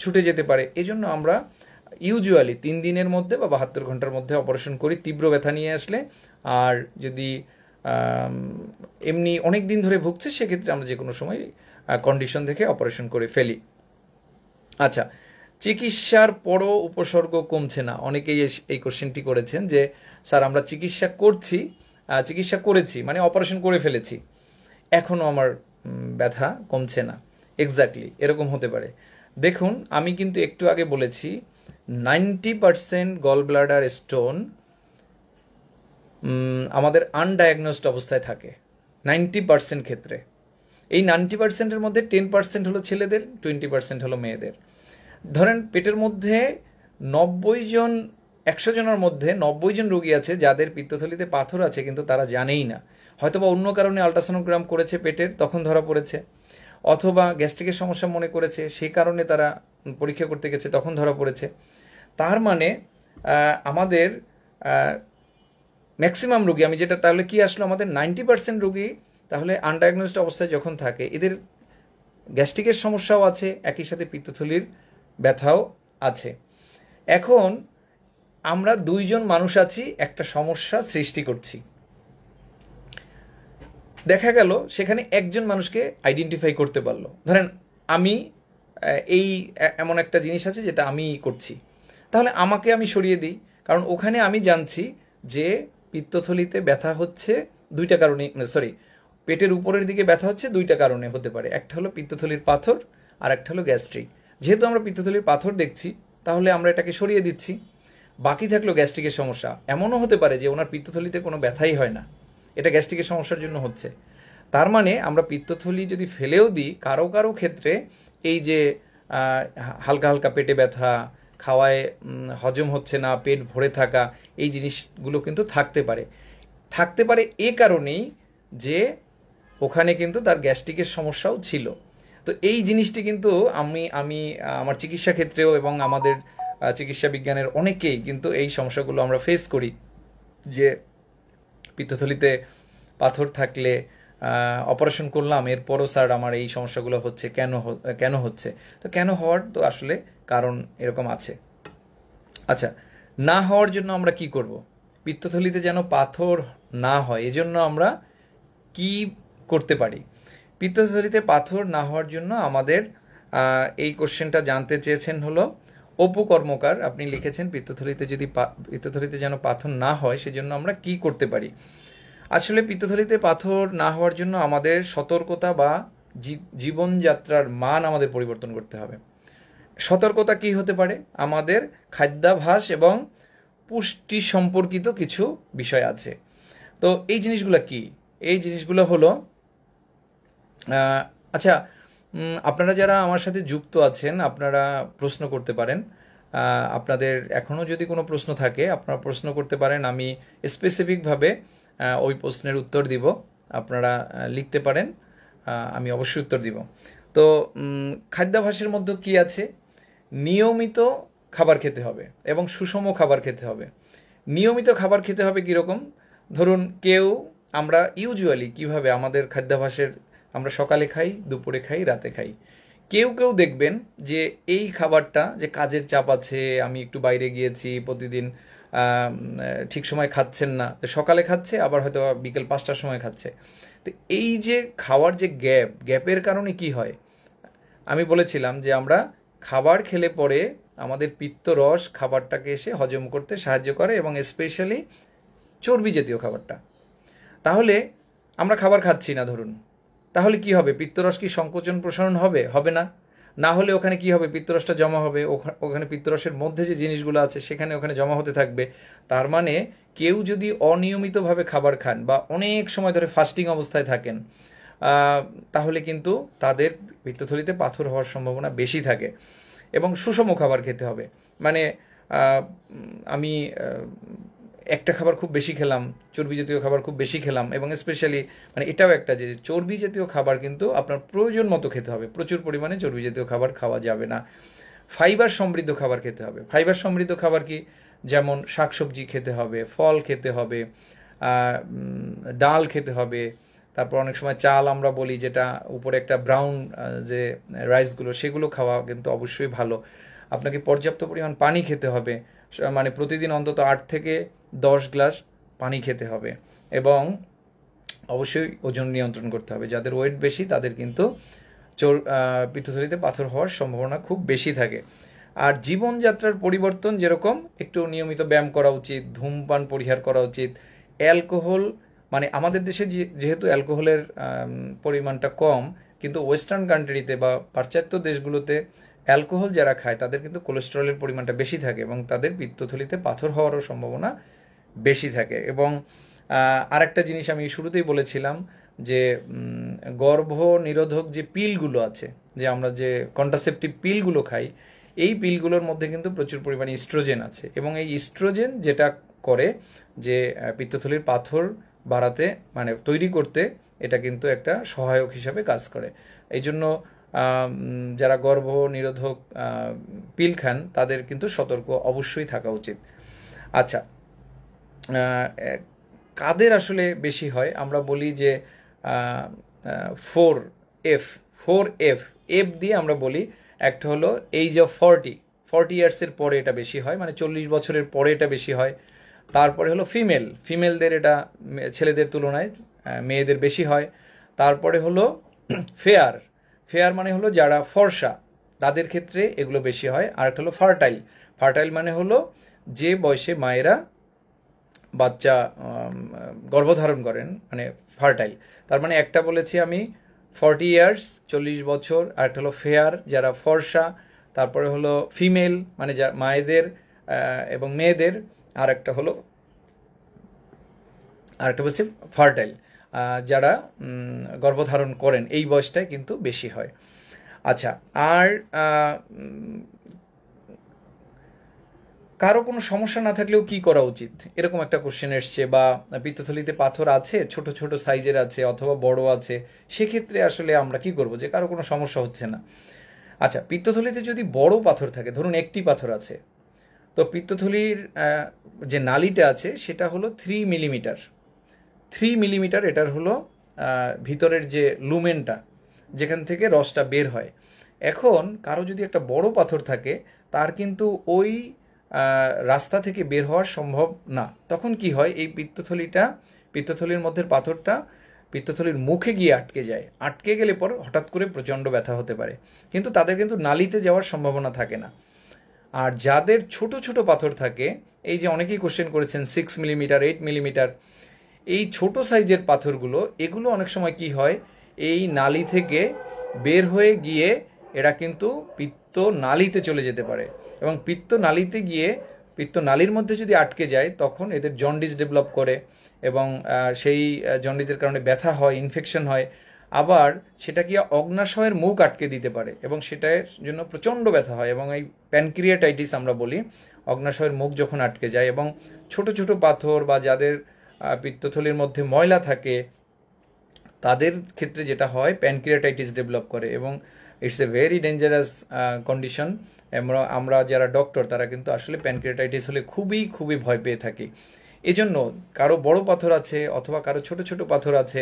ছুটে যেতে পারে। এই জন্য আমরা ইউজুয়ালি 3 দিনের মধ্যে বা 72 ঘন্টার মধ্যে অপারেশন করি তীব্র ব্যথা নিয়ে আসলে। আর যদি এমনি অনেক দিন ধরে ভুগছে সেক্ষেত্রে আমরা যে কোনো সময় কন্ডিশন দেখে অপারেশন করে ফেলি। আচ্ছা, চিকিৎসার পরও উপসর্গ কমছে না, অনেকেই এই কোশ্চেনটি করেছেন যে স্যার আমরা চিকিৎসা করেছি মানে অপারেশন করে ফেলেছি, এখনও আমার ব্যথা কমছে না। এক্স্যাক্টলি এরকম হতে পারে। দেখুন আমি কিন্তু একটু আগে বলেছি 90% গল ব্লাডার স্টোন আমাদের আনডায়াগনোসড অবস্থায় থাকে 90% ক্ষেত্রে। এই 90%-এর মধ্যে 10% হলো ছেলেদের, 20% হলো মেয়েদের। ধরেন পেটের মধ্যে 100 জনের মধ্যে 90 জন রোগী আছে যাদের পিত্তথলিতে পাথর আছে কিন্তু তারা জানেই না, হয়তোবা অন্য কারণে আল্ট্রাসোনোগ্রাম করেছে পেটের তখন ধরা পড়েছে, অথবা গ্যাস্ট্রিকের সমস্যা মনে করেছে সেই কারণে তারা পরীক্ষা করতে গেছে তখন ধরা পড়েছে। তার মানে আমাদের ম্যাক্সিমাম রোগী, আমি যেটা তাহলে কি আসলো, আমাদের 90% রোগী তাহলে আনডায়াগনোসড অবস্থায় যখন থাকে এদের গ্যাস্ট্রিকের সমস্যাও আছে, একই সাথে পিত্তথলির ব্যথাও আছে। এখন আমরা 2 জন মানুষ আছি, একটা সমস্যা সৃষ্টি করছি, দেখা গেল সেখানে একজন মানুষকে আইডেন্টিফাই করতে পারলো। ধরেন আমি এমন একটা জিনিস আছে যেটা আমি করছি, তাহলে আমাকে আমি সরিয়ে দিই, কারণ ওখানে আমি জানছি যে পিত্তথলিতে ব্যথা হচ্ছে 2টা কারণে, পেটের উপরের দিকে ব্যথা হচ্ছে 2টা কারণে হতে পারে, একটা হলো পিত্তথলির পাথর আর একটা হলো গ্যাস্ট্রিক। যেহেতু আমরা পিত্তথলির পাথর দেখছি তাহলে আমরা এটাকে সরিয়ে দিচ্ছি। বাকি থাকলো গ্যাস্ট্রিকের সমস্যা, এমনও হতে পারে যে ওনার পিত্তথলিতে কোনো ব্যথাই হয় না, এটা গ্যাস্ট্রিকের সমস্যার জন্য হচ্ছে। তার মানে আমরা পিত্তথলি যদি ফেলেও দিই কারো কারো ক্ষেত্রে এই যে হালকা হালকা পেটে ব্যথা, খাওয়ায় হজম হচ্ছে না, পেট ভরে থাকা, এই জিনিসগুলো কিন্তু থাকতে পারে এ কারণেই যে ওখানে কিন্তু তার গ্যাস্ট্রিকের সমস্যাও ছিল। তো এই জিনিসটি কিন্তু আমি আমার চিকিৎসা ক্ষেত্রেও এবং আমাদের চিকিৎসা বিজ্ঞানের অনেকেই কিন্তু এই সমস্যাগুলো আমরা ফেস করি, যে পিত্তথলিতে পাথর থাকলে অপারেশন করলাম এরপরও স্যার আমার এই সমস্যাগুলো হচ্ছে, কেন হচ্ছে? তো কেন হওয়ার তো আসলে কারণ এরকম আছে। আচ্ছা, না হওয়ার জন্য আমরা কি করব? পিত্তথলিতে যেন পাথর না হয় এজন্য আমরা কি করতে পারি? পিত্তথলিতে পাথর না হওয়ার জন্য আমাদের এই কোশ্চেনটা জানতে চেয়েছেন হলো অপু কর্মকার, আপনি লিখেছেন পিত্তথলিতে যেন পাথর না হয় সেজন্য আমরা কি করতে পারি। আসলে পিত্তথলিতে পাথর না হওয়ার জন্য আমাদের সতর্কতা বা জীবনযাত্রার মান আমাদের পরিবর্তন করতে হবে। সতর্কতা কি হতে পারে? আমাদের খাদ্যাভ্যাস এবং পুষ্টি সম্পর্কিত কিছু বিষয় আছে। তো এই জিনিসগুলো কি? এই জিনিসগুলো হলো, আচ্ছা আপনারা যারা আমার সাথে যুক্ত আছেন আপনারা প্রশ্ন করতে পারেন, আপনাদের এখনও যদি কোনো প্রশ্ন থাকে আপনারা প্রশ্ন করতে পারেন, আমি স্পেসিফিকভাবে ওই প্রশ্নের উত্তর দিব, আপনারা লিখতে পারেন, আমি অবশ্যই উত্তর দিব। তো খাদ্যাভ্যাসের মধ্যে কি আছে? নিয়মিত খাবার খেতে হবে এবং সুষম খাবার খেতে হবে। নিয়মিত খাবার খেতে হবে কীরকম? ধরুন আমরা ইউজুয়ালি কিভাবে আমাদের খাদ্যাভ্যাসের, আমরা সকালে খাই, দুপুরে খাই, রাতে খাই। কেউ দেখবেন যে এই খাবারটা, যে কাজের চাপ আছে, আমি একটু বাইরে গিয়েছি, প্রতিদিন ঠিক সময় খাচ্ছেন না, সকালে খাচ্ছে আবার হয়তো বিকেল 5টার সময় খাচ্ছে। তো এই যে খাওয়ার যে গ্যাপের কারণে কি হয়, আমি বলেছিলাম যে আমরা খাবার খেলে পরে আমাদের পিত্তরস খাবারটাকে এসে হজম করতে সাহায্য করে, এবং স্পেশালি চর্বি জাতীয় খাবারটা। তাহলে আমরা খাবার খাচ্ছি না ধরুন, তাহলে কি হবে? পিত্তরস কি সংকোচন প্রসারণ হবে? হবে না। না হলে ওখানে কি হবে? পিত্তরসটা জমা হবে, ওখানে পিত্তরসের মধ্যে যে জিনিসগুলো আছে সেখানে ওখানে জমা হতে থাকবে। তার মানে কেউ যদি অনিয়মিতভাবে খাবার খান বা অনেক সময় ধরে ফাস্টিং অবস্থায় থাকেন, তাহলে কিন্তু তাদের পিত্তথলিতে পাথর হওয়ার সম্ভাবনা বেশি থাকে। এবং সুষম খাবার খেতে হবে। মানে আমি একটা খাবার খুব বেশি খেলাম, চর্বি জাতীয় খাবার খুব বেশি খেলাম, এবং স্পেশালি মানে এটাও একটা যে চর্বি জাতীয় খাবার কিন্তু আপনার প্রয়োজন মতো খেতে হবে, প্রচুর পরিমাণে চর্বি জাতীয় খাবার খাওয়া যাবে না। ফাইবার সমৃদ্ধ খাবার খেতে হবে। ফাইবার সমৃদ্ধ খাবার কি? যেমন শাকসবজি খেতে হবে, ফল খেতে হবে, ডাল খেতে হবে, তারপর অনেক সময় চাল আমরা বলি যেটা উপরে একটা ব্রাউন যে রাইসগুলো, সেগুলো খাওয়া কিন্তু অবশ্যই ভালো। আপনাকে পর্যাপ্ত পরিমাণ পানি খেতে হবে, মানে প্রতিদিন অন্তত 8 থেকে 10 গ্লাস পানি খেতে হবে, এবং অবশ্যই ওজন নিয়ন্ত্রণ করতে হবে। যাদের ওয়েট বেশি তাদের কিন্তু পিত্তথলিতে পাথর হওয়ার সম্ভাবনা খুব বেশি থাকে। আর জীবনযাত্রার পরিবর্তন, যেরকম একটু নিয়মিত ব্যায়াম করা উচিত, ধূমপান পরিহার করা উচিত, অ্যালকোহল, মানে আমাদের দেশে যেহেতু অ্যালকোহলের পরিমাণটা কম, কিন্তু ওয়েস্টার্ন কান্ট্রিতে বা পাশ্চাত্য দেশগুলোতে অ্যালকোহল যারা খায় তাদের কিন্তু কোলেস্টেরলের পরিমাণটা বেশি থাকে, এবং তাদের পিত্তথলিতে পাথর হওয়ারও সম্ভাবনা বেশি থাকে। এবং আরেকটা জিনিস আমি শুরুতেই বলেছিলাম যে গর্ভ নিরোধক যে পিলগুলো আছে, যে আমরা যে কন্ট্রাসেপটিভ পিলগুলো খাই, এই পিলগুলোর মধ্যে কিন্তু প্রচুর পরিমাণে ইস্ট্রোজেন আছে, এবং এই ইস্ট্রোজেন যেটা করে যে পিত্তথলির পাথর বাড়াতে, মানে তৈরি করতে, এটা কিন্তু একটা সহায়ক হিসাবে কাজ করে। এই জন্য যারা গর্ভ নিরোধক পিল খান তাদের কিন্তু সতর্ক অবশ্যই থাকা উচিত। আচ্ছা, কাদের আসলে বেশি হয়? আমরা বলি যে 4F দিয়ে আমরা বলি, একটা হলো এইজ অফ 40 ইয়ার্সের পরে এটা বেশি হয়, মানে 40 বছরের পরে এটা বেশি হয়। তারপরে হলো ফিমেলদের, এটা ছেলেদের তুলনায় মেয়েদের বেশি হয়। তারপরে হলো ফেয়ার মানে হলো যারা ফর্সা, তাদের ক্ষেত্রে এগুলো বেশি হয়। আর একটা হলো ফার্টাইল মানে হলো যে বয়সে মায়েরা বাচ্চা গর্ভধারণ করেন, মানে ফার্টাইল। তার মানে একটা বলেছি আমি 40 ইয়ার্স 40 বছর, আর একটা হলো ফেয়ার যারা ফর্সা, তারপরে হলো ফিমেল মানে যা মায়েদের এবং মেয়েদের, আর একটা হচ্ছে ফার্টাইল যারা গর্ভধারণ করেন, এই বয়সটাই কিন্তু বেশি হয়। আচ্ছা, আর কারো কোনো সমস্যা না থাকলেও কি করা উচিত, এরকম একটা কোশ্চেন এসছে। বা পিত্তথলিতে পাথর আছে, ছোট ছোট সাইজের আছে অথবা বড় আছে, সেক্ষেত্রে আসলে আমরা কি করব যে কারো কোনো সমস্যা হচ্ছে না। আচ্ছা, পিত্তথলিতে যদি বড় পাথর থাকে, ধরুন একটি পাথর আছে, তো পিত্তথলির যে নালীটা আছে সেটা হলো 3 মিলিমিটার, এটার হলো ভিতরের যে লুমেনটা, যেখান থেকে রসটা বের হয়। এখন কারো যদি একটা বড় পাথর থাকে, তার কিন্তু ওই রাস্তা থেকে বের হওয়া সম্ভব না। তখন কি হয়, এই পিত্তথলির মধ্যে পাথরটা পিত্তথলির মুখে গিয়ে আটকে যায়। আটকে গেলে পর হঠাৎ করে প্রচণ্ড ব্যথা হতে পারে, কিন্তু তাদের কিন্তু নালীতে যাওয়ার সম্ভাবনা থাকে না। আর যাদের ছোট ছোট পাথর থাকে, এই যে অনেকেই কোশ্চেন করেছেন 6 মিলিমিটার 8 মিলিমিটার, এই ছোট সাইজের পাথরগুলো, এগুলো অনেক সময় কি হয়, এই নালী থেকে বের হয়ে গিয়ে এরা কিন্তু পিত্ত নালীতে চলে যেতে পারে, এবং পিত্ত নালীর মধ্যে যদি আটকে যায়, তখন এদের জন্ডিস ডেভেলপ করে, এবং সেই জন্ডিসের কারণে ব্যথা হয়, ইনফেকশন হয়। আবার সেটা কি অগ্নাশয়ের মুখ আটকে দিতে পারে, এবং সেটার জন্য প্রচণ্ড ব্যথা হয়, এবং এই প্যানক্রিয়াটাইটিস আমরা বলি। অগ্নাশয়ের মুখ যখন আটকে যায়, এবং ছোট ছোট পাথর বা যাদের পিত্তথলির মধ্যে ময়লা থাকে, তাদের ক্ষেত্রে যেটা হয়, প্যানক্রিয়াটাইটিস ডেভেলপ করে, এবং it's a very dangerous condition. আমরা যারা ডক্টর তারা কিন্তু আসলে প্যানক্রিয়াটাইটিস হলে খুবই খুবই ভয় পেয়ে থাকি। এজন্য কারো বড় পাথর আছে অথবা কারো ছোট ছোট পাথর আছে,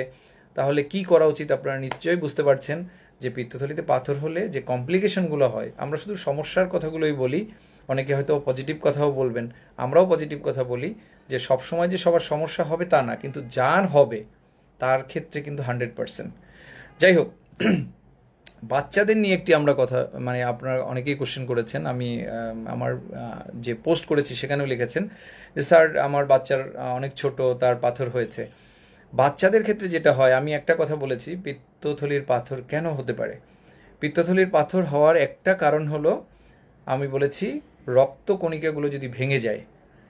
তাহলে কি করা উচিত আপনারা নিশ্চয়ই বুঝতে পারছেন যে পিত্তথলিতে পাথর হলে যে কমপ্লিকেশনগুলো হয়। আমরা শুধু সমস্যার কথাগুলোই বলি, অনেকে হয়তো পজিটিভ কথাও বলবেন, আমরাও পজিটিভ কথা বলি, যে সবসময় যে সবার সমস্যা হবে তা না, কিন্তু যার হবে তার ক্ষেত্রে কিন্তু 100%। যাই হোক, বাচ্চাদের নিয়ে একটি আমরা কথা, মানে আপনারা অনেকেই কোশ্চেন করেছেন, আমি আমার যে পোস্ট করেছি সেখানেও লিখেছেন যে স্যার আমার বাচ্চার অনেক ছোট, তার পাথর হয়েছে। বাচ্চাদের ক্ষেত্রে যেটা হয়, আমি একটা কথা বলেছি, পিত্তথলির পাথর কেন হতে পারে। পিত্তথলির পাথর হওয়ার একটা কারণ হলো, আমি বলেছি রক্তকণিকাগুলো যদি ভেঙে যায়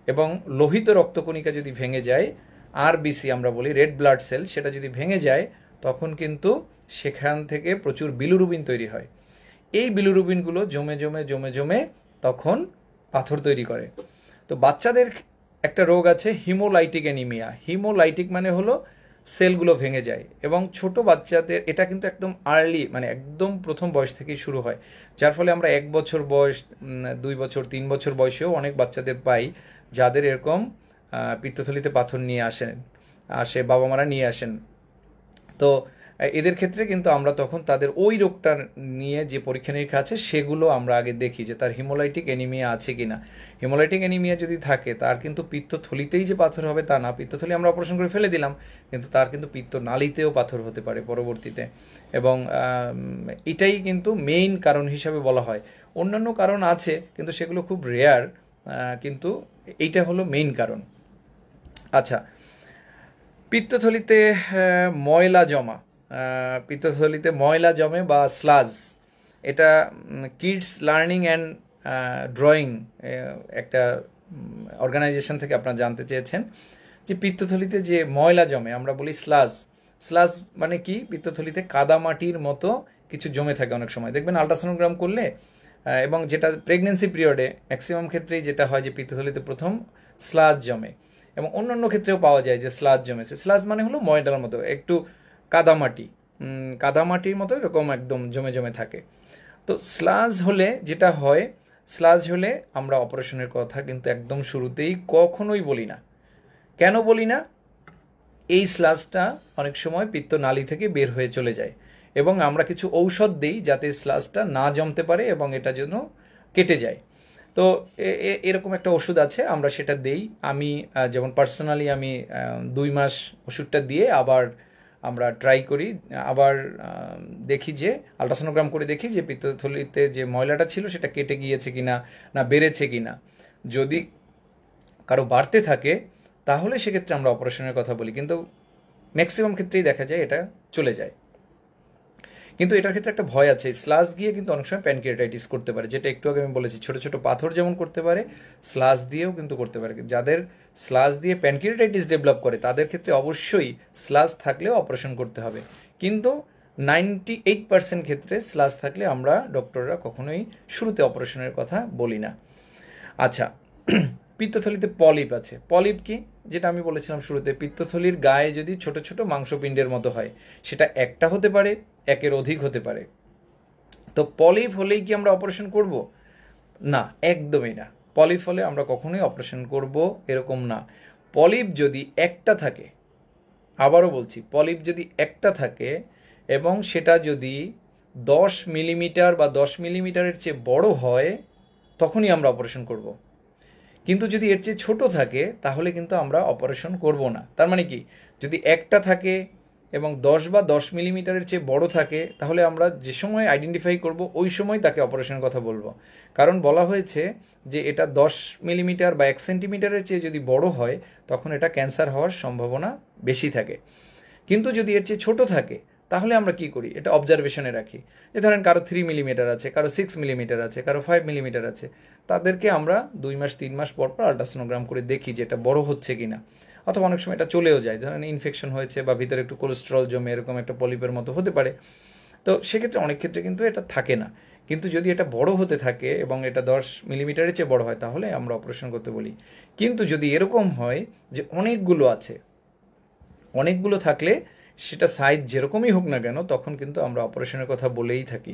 এবং লোহিত রক্তকণিকা যদি ভেঙে যায়, আরবিসি আমরা বলি, রেড ব্লাড সেল, সেটা যদি ভেঙে যায় তখন কিন্তু সেখান থেকে প্রচুর বিলিরুবিন তৈরি হয়। এই বিলিরুবিনগুলো জমে জমে জমে জমে তখন পাথর তৈরি করে। তো বাচ্চাদের একটা রোগ আছে হিমোলাইটিক অ্যানিমিয়া। হিমোলাইটিক মানে হলো সেলগুলো ভেঙে যায়, এবং ছোট বাচ্চাদের এটা কিন্তু একদম আর্লি, মানে একদম প্রথম বয়স থেকেই শুরু হয়, যার ফলে আমরা 1 বছর বয়স, 2 বছর, 3 বছর বয়সেও অনেক বাচ্চাদের পাই যাদের এরকম পিত্তথলিতে পাথর নিয়ে আসে, বাবা মারা নিয়ে আসেন। তো এদের ক্ষেত্রে কিন্তু আমরা তখন তাদের ওই রোগটা নিয়ে যে পরীক্ষা নিরীক্ষা আছে সেগুলো আমরা আগে দেখি যে তার হিমোলাইটিক অ্যানিমিয়া আছে কিনা। হিমোলাইটিক অ্যানিমিয়া যদি থাকে, তার কিন্তু পিত্তথলিতেই যে পাথর হবে তা না, পিত্তথলি আমরা অপারেশন করে ফেলে দিলাম, কিন্তু তার কিন্তু পিত্তনালীতেও পাথর হতে পারে পরবর্তীতে, এবং এটাই কিন্তু মেইন কারণ হিসাবে বলা হয়। অন্যান্য কারণ আছে কিন্তু সেগুলো খুব রেয়ার, কিন্তু এইটা হলো মেইন কারণ। আচ্ছা, পিত্তথলিতে ময়লা জমা, পিত্তথলিতে ময়লা জমে বা স্লাজ, এটা কিডস লার্নিং অ্যান্ড ড্রয়িং একটা অর্গানাইজেশন থেকে আপনারা জানতে চেয়েছেন যে পিত্তথলিতে যে ময়লা জমে, আমরা বলি স্লাজ। স্লাজ মানে কি, পিত্তথলিতে কাদামাটির মতো কিছু জমে থাকে অনেক সময়, দেখবেন আল্ট্রাসোনোগ্রাম করলে, এবং যেটা প্রেগনেন্সি পিরিয়ডে ম্যাক্সিমাম ক্ষেত্রেই যেটা হয় যে পিত্তথলিতে প্রথম স্লাজ জমে, এবং অন্যান্য ক্ষেত্রেও পাওয়া যায় যে স্লাজ জমেছে। স্লাজ মানে হলো ময়লার মতো একটু কাদামাটির মতো এরকম একদম জমে জমে থাকে। তো স্লাজ হলে যেটা হয়, স্লাজ হলে আমরা অপারেশনের কথা কিন্তু একদম শুরুতেই কখনোই বলি না। কেন বলি না? এই স্লাজটা অনেক সময় পিত্তনালী থেকে বের হয়ে চলে যায়, এবং আমরা কিছু ঔষধ দিই যাতে স্লাজটা না জমতে পারে এবং এটা যেন কেটে যায়। তো এরকম একটা ওষুধ আছে, আমরা সেটা দেই। আমি যেমন পার্সোনালি আমি 2 মাস ওষুধটা দিয়ে আবার আমরা ট্রাই করি, আবার দেখি যে আল্ট্রাসোনোগ্রাম করে দেখি যে পিত্তথলিতে যে ময়লাটা ছিল সেটা কেটে গিয়েছে কিনা, না বেড়েছে কিনা। যদি কারো বাড়তে থাকে তাহলে সেক্ষেত্রে আমরা অপারেশনের কথা বলি, কিন্তু ম্যাক্সিমাম ক্ষেত্রেই দেখা যায় এটা চলে যায়। কিন্তু এটার ক্ষেত্রে একটা ভয় আছে, স্লাজ গিয়ে কিন্তু অনেক সময় প্যানক্রিয়াটাইটিস করতে পারে, যেটা একটু আগে আমি বলেছি, ছোট ছোট পাথর যেমন করতে পারে, স্লাজ দিয়েও কিন্তু করতে পারে। যাদের স্লাজ দিয়ে প্যানক্রিয়াটাইটিস ডেভেলপ করে তাদের ক্ষেত্রে অবশ্যই স্লাজ থাকলেও অপারেশন করতে হবে, কিন্তু 98% ক্ষেত্রে স্লাজ থাকলে আমরা ডক্টররা কখনোই শুরুতে অপারেশনের কথা বলি না। আচ্ছা, পিত্তথলিতে পলিপ আছে। পলিপ কি, যেটা আমি বলেছিলাম শুরুতে, পিত্তথলির গায়ে যদি ছোট ছোট মাংসপিণ্ডের মতো হয়, সেটা একটা হতে পারে, একের অধিক হতে পারে। তো পলিপ হলেই কি আমরা অপারেশন করব? না, একদমই না। পলিপ হলে আমরা কখনোই অপারেশন করব এরকম না। পলিপ যদি একটা থাকে, আবারও বলছি, পলিপ যদি একটা থাকে এবং সেটা যদি 10 মিলিমিটার বা 10 মিলিমিটারের চেয়ে বড় হয়, তখনই আমরা অপারেশন করব। কিন্তু যদি এর চেয়ে ছোট থাকে তাহলে কিন্তু আমরা অপারেশন করব না। তার মানে কি, যদি একটা থাকে এবং 10 বা 10 মিলিমিটারের চেয়ে বড় থাকে, তাহলে আমরা যে সময় আইডেন্টিফাই করব ওই সময় তাকে অপারেশনের কথা বলবো। কারণ বলা হয়েছে যে এটা 10 মিলিমিটার বা 1 সেন্টিমিটারের চেয়ে যদি বড় হয় তখন এটা ক্যান্সার হওয়ার সম্ভাবনা বেশি থাকে। কিন্তু যদি এর চেয়ে ছোট থাকে তাহলে আমরা কি করি, এটা অবজারভেশনে রাখি। যে ধরেন কারো 3 মিলিমিটার আছে, কারো 6 মিলিমিটার আছে, কারো 5 মিলিমিটার আছে, তাদেরকে আমরা 2 মাস 3 মাস পর পর আল্ট্রাসোনোগ্রাম করে দেখি যে এটা বড় হচ্ছে কিনা। অথবা অনেক সময় এটা চলেও যায়, ধরেন ইনফেকশন হয়েছে বা ভিতরে একটু কোলেস্টেরল জমে এরকম একটা পলিপের মতো হতে পারে। তো সেক্ষেত্রে অনেক ক্ষেত্রে কিন্তু এটা থাকে না। কিন্তু যদি এটা বড় হতে থাকে এবং এটা 10 মিলিমিটারের চেয়ে বড় হয় তাহলে আমরা অপারেশন করতে বলি। কিন্তু যদি এরকম হয় যে অনেকগুলো আছে, অনেকগুলো থাকলে সেটা সাইজ যেরকমই হোক না কেন তখন কিন্তু আমরা অপারেশনের কথা বলেই থাকি।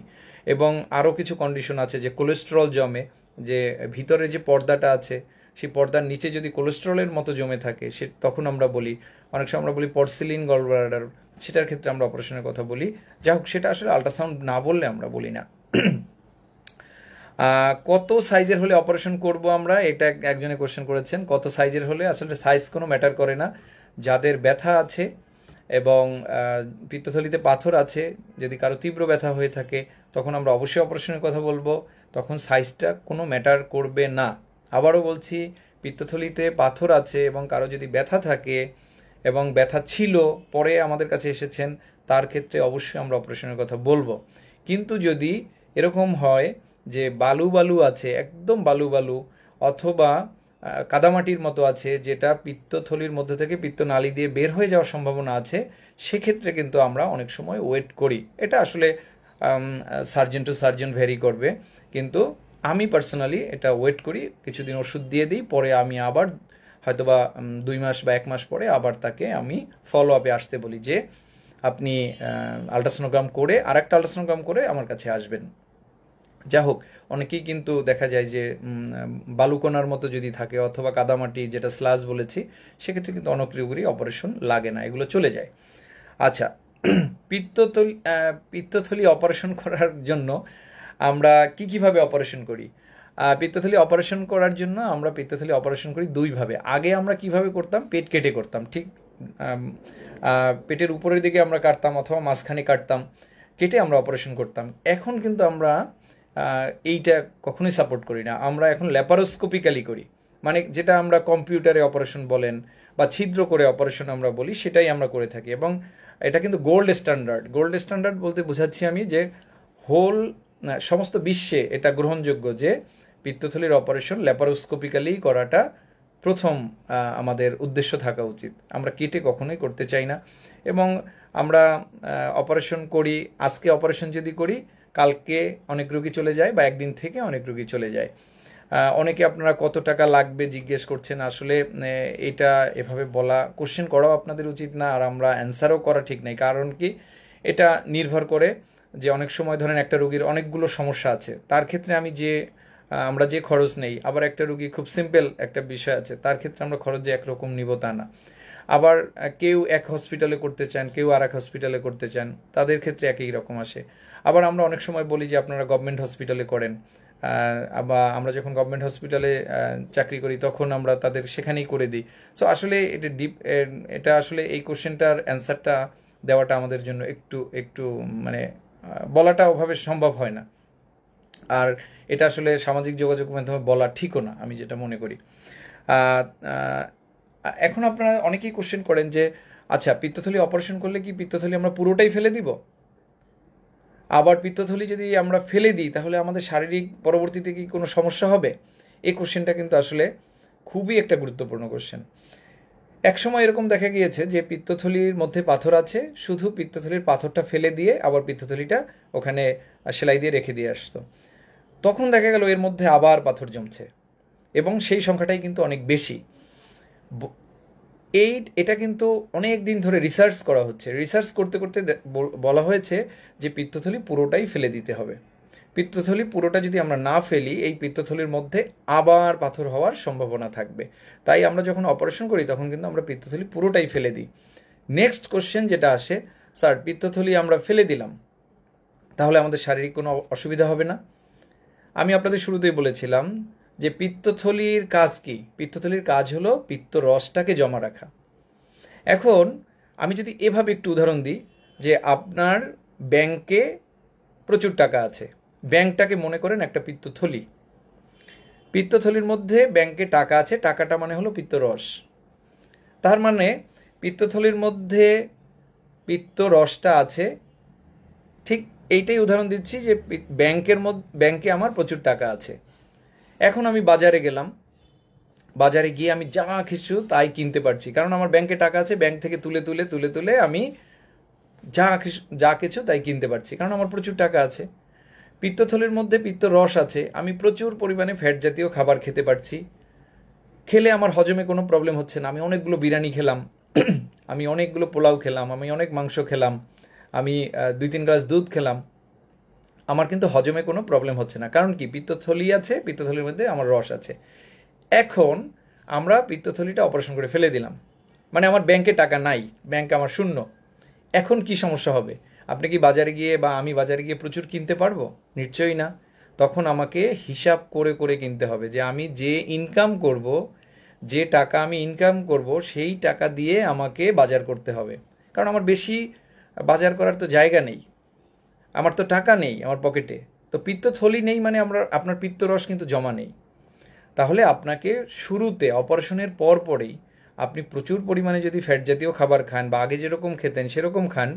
এবং আরও কিছু কন্ডিশন আছে যে কোলেস্টেরল জমে, যে ভিতরে যে পর্দাটা আছে সেই পর্দার নিচে যদি কোলেস্টেরলের মতো জমে থাকে সে তখন আমরা বলি, অনেক সময় আমরা বলি পর্সিলিন গলব্লাডার, সেটার ক্ষেত্রে আমরা অপারেশনের কথা বলি। যাই হোক, সেটা আসলে আল্ট্রাসাউন্ড না বললে আমরা বলি না। কত সাইজের হলে অপারেশন করব আমরা, এটা একজনে কোশ্চেন করেছেন। কত সাইজের হলে, আসলে সাইজ কোনো ম্যাটার করে না। যাদের ব্যথা আছে এবং পিত্তথলিতে পাথর আছে, যদি কারো তীব্র ব্যথা হয়ে থাকে তখন আমরা অবশ্যই অপারেশনের কথা বলবো, তখন সাইজটা কোনো ম্যাটার করবে না। আবারও বলছি, পিত্তথলিতে পাথর আছে এবং কারো যদি ব্যথা থাকে এবং ব্যথা ছিল পরে আমাদের কাছে এসেছেন, তার ক্ষেত্রে অবশ্যই আমরা অপারেশনের কথা বলবো। কিন্তু যদি এরকম হয় যে বালু বালু আছে, একদম বালু বালু, অথবা কাদামাটির মতো আছে, যেটা পিত্তথলির মধ্যে থেকে পিত্তনালী দিয়ে বের হয়ে যাওয়ার সম্ভাবনা আছে, সেক্ষেত্রে কিন্তু আমরা অনেক সময় ওয়েট করি। এটা আসলে সার্জন টু সার্জন ভ্যারি করবে, কিন্তু আমি পার্সোনালি এটা ওয়েট করি, কিছুদিন ওষুধ দিয়ে দিই, পরে আমি আবার হয়তোবা 2 মাস বা 1 মাস পরে আবার তাকে আমি ফলো আপে আসতে বলি যে আপনি আল্ট্রাসোনোগ্রাম করে আরেকটা আল্ট্রাসোনোগ্রাম করে আমার কাছে আসবেন। যা হোক, অনেকেই কিন্তু দেখা যায় যে বালুকণার মতো যদি থাকে অথবা কাদামাটি, যেটা স্লাজ বলেছি, সেক্ষেত্রে কিন্তু অনেক রোগীরই অপারেশন লাগে না, এগুলো চলে যায়। আচ্ছা, পিত্তথলি অপারেশন করার জন্য আমরা কিভাবে অপারেশন করি? পিত্তথলি অপারেশন করার জন্য আমরা পিত্তথলি অপারেশন করি 2 ভাবে। আগে আমরা কিভাবে করতাম? পেট কেটে করতাম, ঠিক পেটের উপরের দিকে আমরা কাটতাম অথবা মাঝখানে কাটতাম, কেটে আমরা অপারেশন করতাম। এখন কিন্তু আমরা এইটা কখনোই সাপোর্ট করি না, আমরা এখন ল্যাপারোস্কোপিক্যালি করি, মানে যেটা আমরা কম্পিউটারে অপারেশন বলেন বা ছিদ্র করে অপারেশন আমরা বলি, সেটাই আমরা করে থাকি। এবং এটা কিন্তু গোল্ড স্ট্যান্ডার্ড। গোল্ড স্ট্যান্ডার্ড বলতে বোঝাচ্ছি আমি যে সমস্ত বিশ্বে এটা গ্রহণযোগ্য যে পিত্তথলির অপারেশন ল্যাপারোস্কোপিক্যালি করাটা প্রথম আমাদের উদ্দেশ্য থাকা উচিত। আমরা কেটে কখনোই করতে চাই না। এবং আমরা অপারেশন করি, আজকে অপারেশন যদি করি কালকে অনেক রোগী চলে যায় বা একদিন থেকে অনেক রোগী চলে যায়। অনেকে আপনারা কত টাকা লাগবে জিজ্ঞেস করছেন, আসলে এটা এভাবে বলা, কোশ্চেন করাও আপনাদের উচিত না, আর আমরা অ্যান্সারও করা ঠিক নেই। কারণ কি, এটা নির্ভর করে যে অনেক সময় ধরেন একটা রোগীর অনেকগুলো সমস্যা আছে, তার ক্ষেত্রে আমরা যে খরচ নেই, আবার একটা রোগী খুব সিম্পল একটা বিষয় আছে, তার ক্ষেত্রে আমরা খরচ যে একরকম নিব তা না। আবার কেউ এক হসপিটালে করতে চান, কেউ আর এক হসপিটালে করতে চান, তাদের ক্ষেত্রে একই রকম আসে। আবার আমরা অনেক সময় বলি যে আপনারা গভর্নমেন্ট হসপিটালে করেন, বা আমরা যখন গভর্নমেন্ট হসপিটালে চাকরি করি তখন আমরা তাদের সেখানেই করে দিই। সো আসলে এটা আসলে এই কোশ্চেনটার অ্যান্সারটা দেওয়াটা আমাদের জন্য একটু মানে বলাটা ওভাবে সম্ভব হয় না, আর এটা আসলে সামাজিক যোগাযোগ মাধ্যমে বলা ঠিকও না, আমি যেটা মনে করি। এখন আপনারা অনেকেই কোশ্চেন করেন যে আচ্ছা, পিত্তথলি অপারেশন করলে কি পিত্তথলি আমরা পুরোটাই ফেলে দিব? আবার পিত্তথলি যদি আমরা ফেলে দিই তাহলে আমাদের শারীরিক পরবর্তীতে কি কোনো সমস্যা হবে? এই কোশ্চেনটা কিন্তু আসলে খুবই একটা গুরুত্বপূর্ণ কোশ্চেন। একসময় এরকম দেখা গিয়েছে যে পিত্তথলির মধ্যে পাথর আছে, শুধু পিত্তথলির পাথরটা ফেলে দিয়ে আবার পিত্তথলিটা ওখানে সেলাই দিয়ে রেখে দিয়ে আসতো। তখন দেখা গেল এর মধ্যে আবার পাথর জমছে, এবং সেই সংখ্যাটাই কিন্তু অনেক বেশি। এটা কিন্তু অনেক দিন ধরে রিসার্চ করা হচ্ছে। রিসার্চ করতে করতে বলা হয়েছে যে পিত্তথলি পুরোটাই ফেলে দিতে হবে। পিত্তথলি পুরোটা যদি আমরা না ফেলি, এই পিত্তথলির মধ্যে আবার পাথর হওয়ার সম্ভাবনা থাকবে। তাই আমরা যখন অপারেশন করি তখন কিন্তু আমরা পিত্তথলি পুরোটাই ফেলে দিই। নেক্সট কোশ্চেন যেটা আসে, স্যার পিত্তথলি আমরা ফেলে দিলাম, তাহলে আমাদের শারীরিক কোনো অসুবিধা হবে না? আমি আপনাদের শুরুতেই বলেছিলাম যে পিত্তথলির কাজ কি? পিত্তথলির কাজ হলো পিত্ত রসটাকে জমা রাখা। এখন আমি যদি এভাবে একটু উদাহরণ দিই যে আপনার ব্যাংকে প্রচুর টাকা আছে, ব্যাংকটাকে মনে করেন একটা পিত্তথলি, পিত্তথলির মধ্যে ব্যাংকে টাকা আছে, টাকাটা মানে হলো পিত্তরস। তার মানে পিত্তথলির মধ্যে পিত্তরসটা আছে, ঠিক এইটাই উদাহরণ দিচ্ছি যে ব্যাংকে আমার প্রচুর টাকা আছে। এখন আমি বাজারে গেলাম, বাজারে গিয়ে আমি যা কিছু তাই কিনতে পারছি, কারণ আমার ব্যাংকে টাকা আছে, ব্যাংক থেকে তুলে তুলে আমি যা কিছু তাই কিনতে পারছি, কারণ আমার প্রচুর টাকা আছে। পিত্তথলির মধ্যে পিত্ত রস আছে, আমি প্রচুর পরিমাণে ফ্যাট জাতীয় খাবার খেতে পারছি, খেলে আমার হজমে কোনো প্রবলেম হচ্ছে না। আমি অনেকগুলো বিরিয়ানি খেলাম, আমি অনেকগুলো পোলাও খেলাম, আমি অনেক মাংস খেলাম, আমি 2-3 গ্লাস দুধ খেলাম, আমার কিন্তু হজমে কোনো প্রবলেম হচ্ছে না। কারণ কি? পিত্তথলি আছে, পিত্তথলির মধ্যে আমার রস আছে। এখন আমরা পিত্তথলিটা অপারেশন করে ফেলে দিলাম, মানে আমার ব্যাংকে টাকা নাই, ব্যাংক আমার শূন্য। এখন কি সমস্যা হবে? আপনি কি বাজারে গিয়ে বা আমি বাজারে গিয়ে প্রচুর কিনতে পারবো? নিশ্চয়ই না। তখন আমাকে হিসাব করে করে কিনতে হবে যে আমি যে ইনকাম করব, যে টাকা আমি ইনকাম করব, সেই টাকা দিয়ে আমাকে বাজার করতে হবে। কারণ আমার বেশি বাজার করার তো জায়গা নেই, আমার তো টাকা নেই আমার পকেটে। তো পিত্তথলি নেই মানে আপনার পিত্তরস কিন্তু জমা নেই। তাহলে আপনাকে শুরুতে অপারেশনের পরেই আপনি প্রচুর পরিমাণে যদি ফ্যাট জাতীয় খাবার খান বা আগে যেরকম খেতেন সেরকম খান,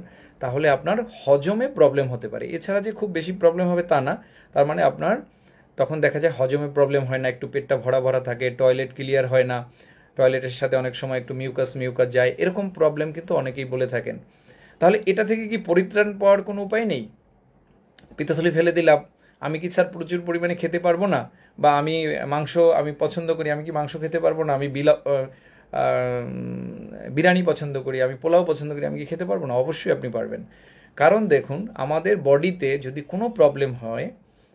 তাহলে আপনার হজমে প্রবলেম হতে পারে। এছাড়া যে খুব বেশি প্রবলেম হবে তা না, তার মানে আপনার তখন দেখা যায় হজমে প্রবলেম হয় না, একটু পেটটা ভরা ভরা থাকে, টয়লেট ক্লিয়ার হয় না, টয়লেটের সাথে অনেক সময় একটু মিউকাস যায়, এরকম প্রবলেম কিন্তু অনেকেই বলে থাকেন। তাহলে এটা থেকে কি পরিত্রাণ পাওয়ার কোনো উপায় নেই? পিত্তথলি ফেলে দিলাম, আমি কি স্যার প্রচুর পরিমাণে খেতে পারবো না? বা আমি মাংস আমি পছন্দ করি, আমি কি মাংস খেতে পারবো না? আমি বিরিয়ানি পছন্দ করি, আমি পোলাও পছন্দ করি, আমি কি খেতে পারবো না? অবশ্যই আপনি পারবেন। কারণ দেখুন, আমাদের বডিতে যদি কোনো প্রবলেম হয়,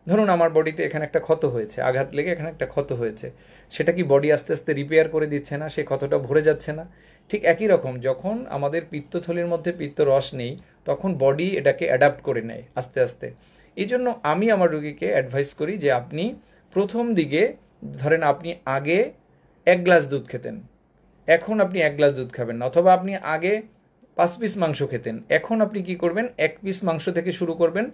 ধরুন আমার বডিতে এখানে একটা ক্ষত হয়েছে, আঘাত লেগে এখানে একটা ক্ষত হয়েছে, সেটা কি বডি আস্তে আস্তে রিপেয়ার করে দিচ্ছে না? সেই ক্ষতটা ভরে যাচ্ছে না? ঠিক একই রকম যখন আমাদের পিত্তথলির মধ্যে পিত্ত রস নেই, তখন বডি এটাকে অ্যাডাপ্ট করে নেয় আস্তে আস্তে। এই জন্য আমি আমার রোগীকে অ্যাডভাইস করি যে আপনি প্রথম দিকে, ধরেন আপনি আগে 1 গ্লাস দুধ খেতেন, এখন আপনি 1 গ্লাস দুধ খাবেন না। অথবা আপনি আগে 5 পিস মাংস খেতেন, এখন আপনি কি করবেন, 1 পিস মাংস থেকে শুরু করবেন,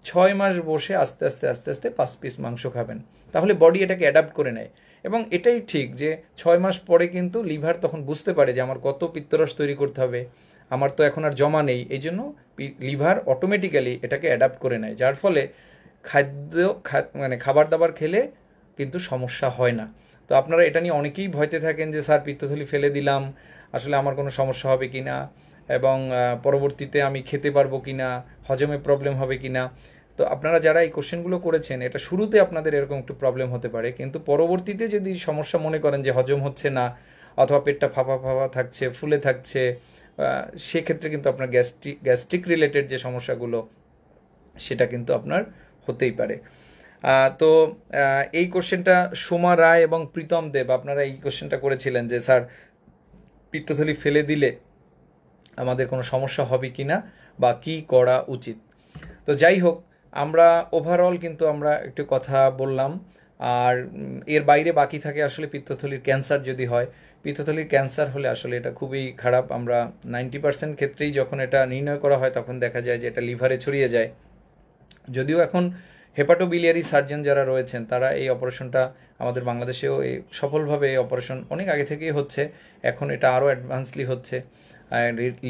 6 মাস বসে আস্তে আস্তে আস্তে আস্তে 5 পিস মাংস খাবেন। তাহলে বডি এটাকে অ্যাডাপ্ট করে নেয়। এবং এটাই ঠিক যে 6 মাস পরে কিন্তু লিভার তখন বুঝতে পারে যে আমার কত পিত্তরস তৈরি করতে হবে, আমার তো এখন আর জমা নেই। এই জন্য লিভার অটোমেটিক্যালি এটাকে অ্যাডাপ্ট করে নেয়, যার ফলে মানে খাবার দাবার খেলে কিন্তু সমস্যা হয় না। তো আপনারা এটা নিয়ে অনেকেই ভয়তে থাকেন যে স্যার পিত্তথলি ফেলে দিলাম, আসলে আমার কোনো সমস্যা হবে কি না, এবং পরবর্তীতে আমি খেতে পারবো কি না, হজমে প্রবলেম হবে কি না। তো আপনারা যারা এই কোশ্চেনগুলো করেছেন, এটা শুরুতে আপনাদের এরকম একটু প্রবলেম হতে পারে, কিন্তু পরবর্তীতে যদি সমস্যা মনে করেন যে হজম হচ্ছে না, অথবা পেটটা ফাঁপা ফাঁপা থাকছে, ফুলে থাকছে, সেক্ষেত্রে কিন্তু আপনার গ্যাস্ট্রিক রিলেটেড যে সমস্যাগুলো, সেটা কিন্তু আপনার হতেই পারে। তো এই কোশ্চেনটা সোমা রায় এবং প্রীতম দেব, আপনারা এই কোশ্চেনটা করেছিলেন যে স্যার পিত্তথলি ফেলে দিলে আমাদের কোনো সমস্যা হবে কি না বা কি করা উচিত। তো যাই হোক, আমরা ওভারঅল কিন্তু আমরা একটু কথা বললাম। আর এর বাইরে বাকি থাকে আসলে পিত্তথলির ক্যান্সার যদি হয়। পিত্তথলির ক্যান্সার হলে আসলে এটা খুবই খারাপ। আমরা 90% ক্ষেত্রেই যখন এটা নির্ণয় করা হয় তখন দেখা যায় যে এটা লিভারে ছড়িয়ে যায়। যদিও এখন হেপাটোবিলিয়ারি সার্জন যারা রয়েছেন তারা এই অপারেশনটা আমাদের বাংলাদেশেও সফলভাবে এই অপারেশন অনেক আগে থেকেই হচ্ছে, এখন এটা আরও অ্যাডভান্সলি হচ্ছে,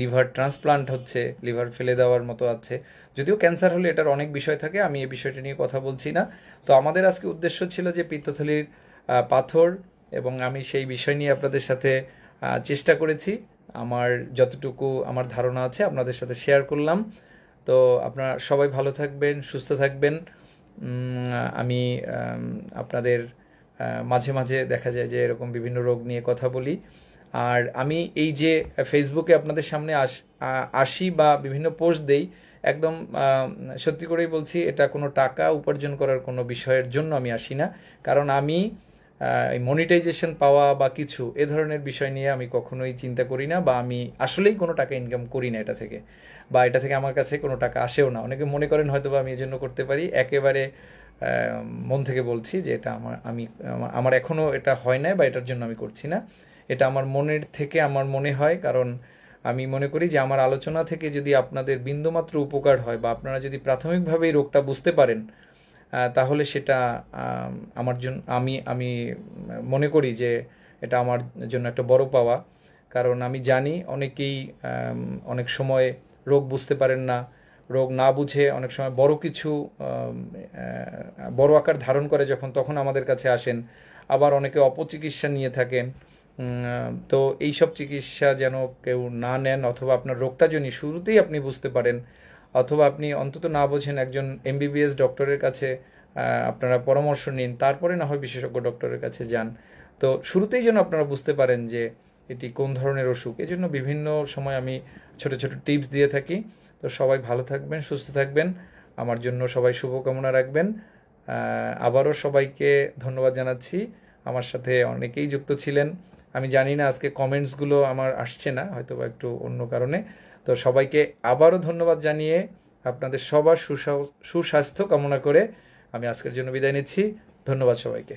লিভার ট্রান্সপ্লান্ট হচ্ছে, লিভার ফেলে দেওয়ার মতো আছে। যদিও ক্যান্সার হলে এটার অনেক বিষয় থাকে, আমি এই বিষয়টা নিয়ে কথা বলছি না। তো আমাদের আজকে উদ্দেশ্য ছিল যে পিত্তথলির পাথর, এবং আমি সেই বিষয় নিয়ে আপনাদের সাথে চেষ্টা করেছি, আমার যতটুকু আমার ধারণা আছে আপনাদের সাথে শেয়ার করলাম। তো আপনারা সবাই ভালো থাকবেন, সুস্থ থাকবেন। আমি আপনাদের মাঝে মাঝে দেখা যায় যে এরকম বিভিন্ন রোগ নিয়ে কথা বলি। আর আমি এই যে ফেসবুকে আপনাদের সামনে আসি বা বিভিন্ন পোস্ট দেই, একদম সত্যি করেই বলছি, এটা কোনো টাকা উপার্জন করার কোনো বিষয়ের জন্য আমি আসি না। কারণ আমি এই মনিটাইজেশন পাওয়া বা কিছু এ ধরনের বিষয় নিয়ে আমি কখনোই চিন্তা করি না, বা আমি আসলেই কোনো টাকা ইনকাম করি না এটা থেকে, বা এটা থেকে আমার কাছে কোনো টাকা আসেও না। অনেকে মনে করেন হয়তো বা আমি এই জন্য করতে পারি, একেবারে মন থেকে বলছি যে এটা আমার এখনও এটা হয় না, বা এটার জন্য আমি করছি না। এটা আমার মনের থেকে আমার মনে হয়, কারণ আমি মনে করি যে আমার আলোচনা থেকে যদি আপনাদের বিন্দুমাত্র উপকার হয়, বা আপনারা যদি প্রাথমিকভাবে এই রোগটা বুঝতে পারেন, তাহলে সেটা আমার জন্য আমি মনে করি যে এটা আমার জন্য একটা বড় পাওয়া। কারণ আমি জানি অনেকেই অনেক সময় রোগ বুঝতে পারেন না, রোগ না বুঝে অনেক সময় বড় আকার ধারণ করে যখন, তখন আমাদের কাছে আসেন। আবার অনেকে অপচিকিৎসা নিয়ে থাকেন। তো এইসব চিকিৎসা যেন কেউ না নেন, অথবা আপনার রোগটা যদি শুরুতেই আপনি বুঝতে পারেন, অথবা আপনি অন্তত না বোঝেন একজন MBBS ডক্টরের কাছে আপনারা পরামর্শ নিন, তারপরে না হয় বিশেষজ্ঞ ডক্টরের কাছে যান। তো শুরুতেই যেন আপনারা বুঝতে পারেন যে এটি কোন ধরনের অসুখ। এজন্য বিভিন্ন সময় আমি ছোট ছোট টিপস দিয়ে থাকি। তো সবাই ভালো থাকবেন, সুস্থ থাকবেন, আমার জন্য সবাই শুভকামনা রাখবেন। আবারও সবাইকে ধন্যবাদ জানাচ্ছি, আমার সাথে অনেকেই যুক্ত ছিলেন। আমি জানি না আজকে কমেন্টসগুলো আমার আসছে না, হয়তো বা একটু অন্য কারণে। তো সবাইকে আবারও ধন্যবাদ জানিয়ে আপনাদের সবার সুস্বাস্থ্য কামনা করে আমি আজকের জন্য বিদায় নিচ্ছি। ধন্যবাদ সবাইকে।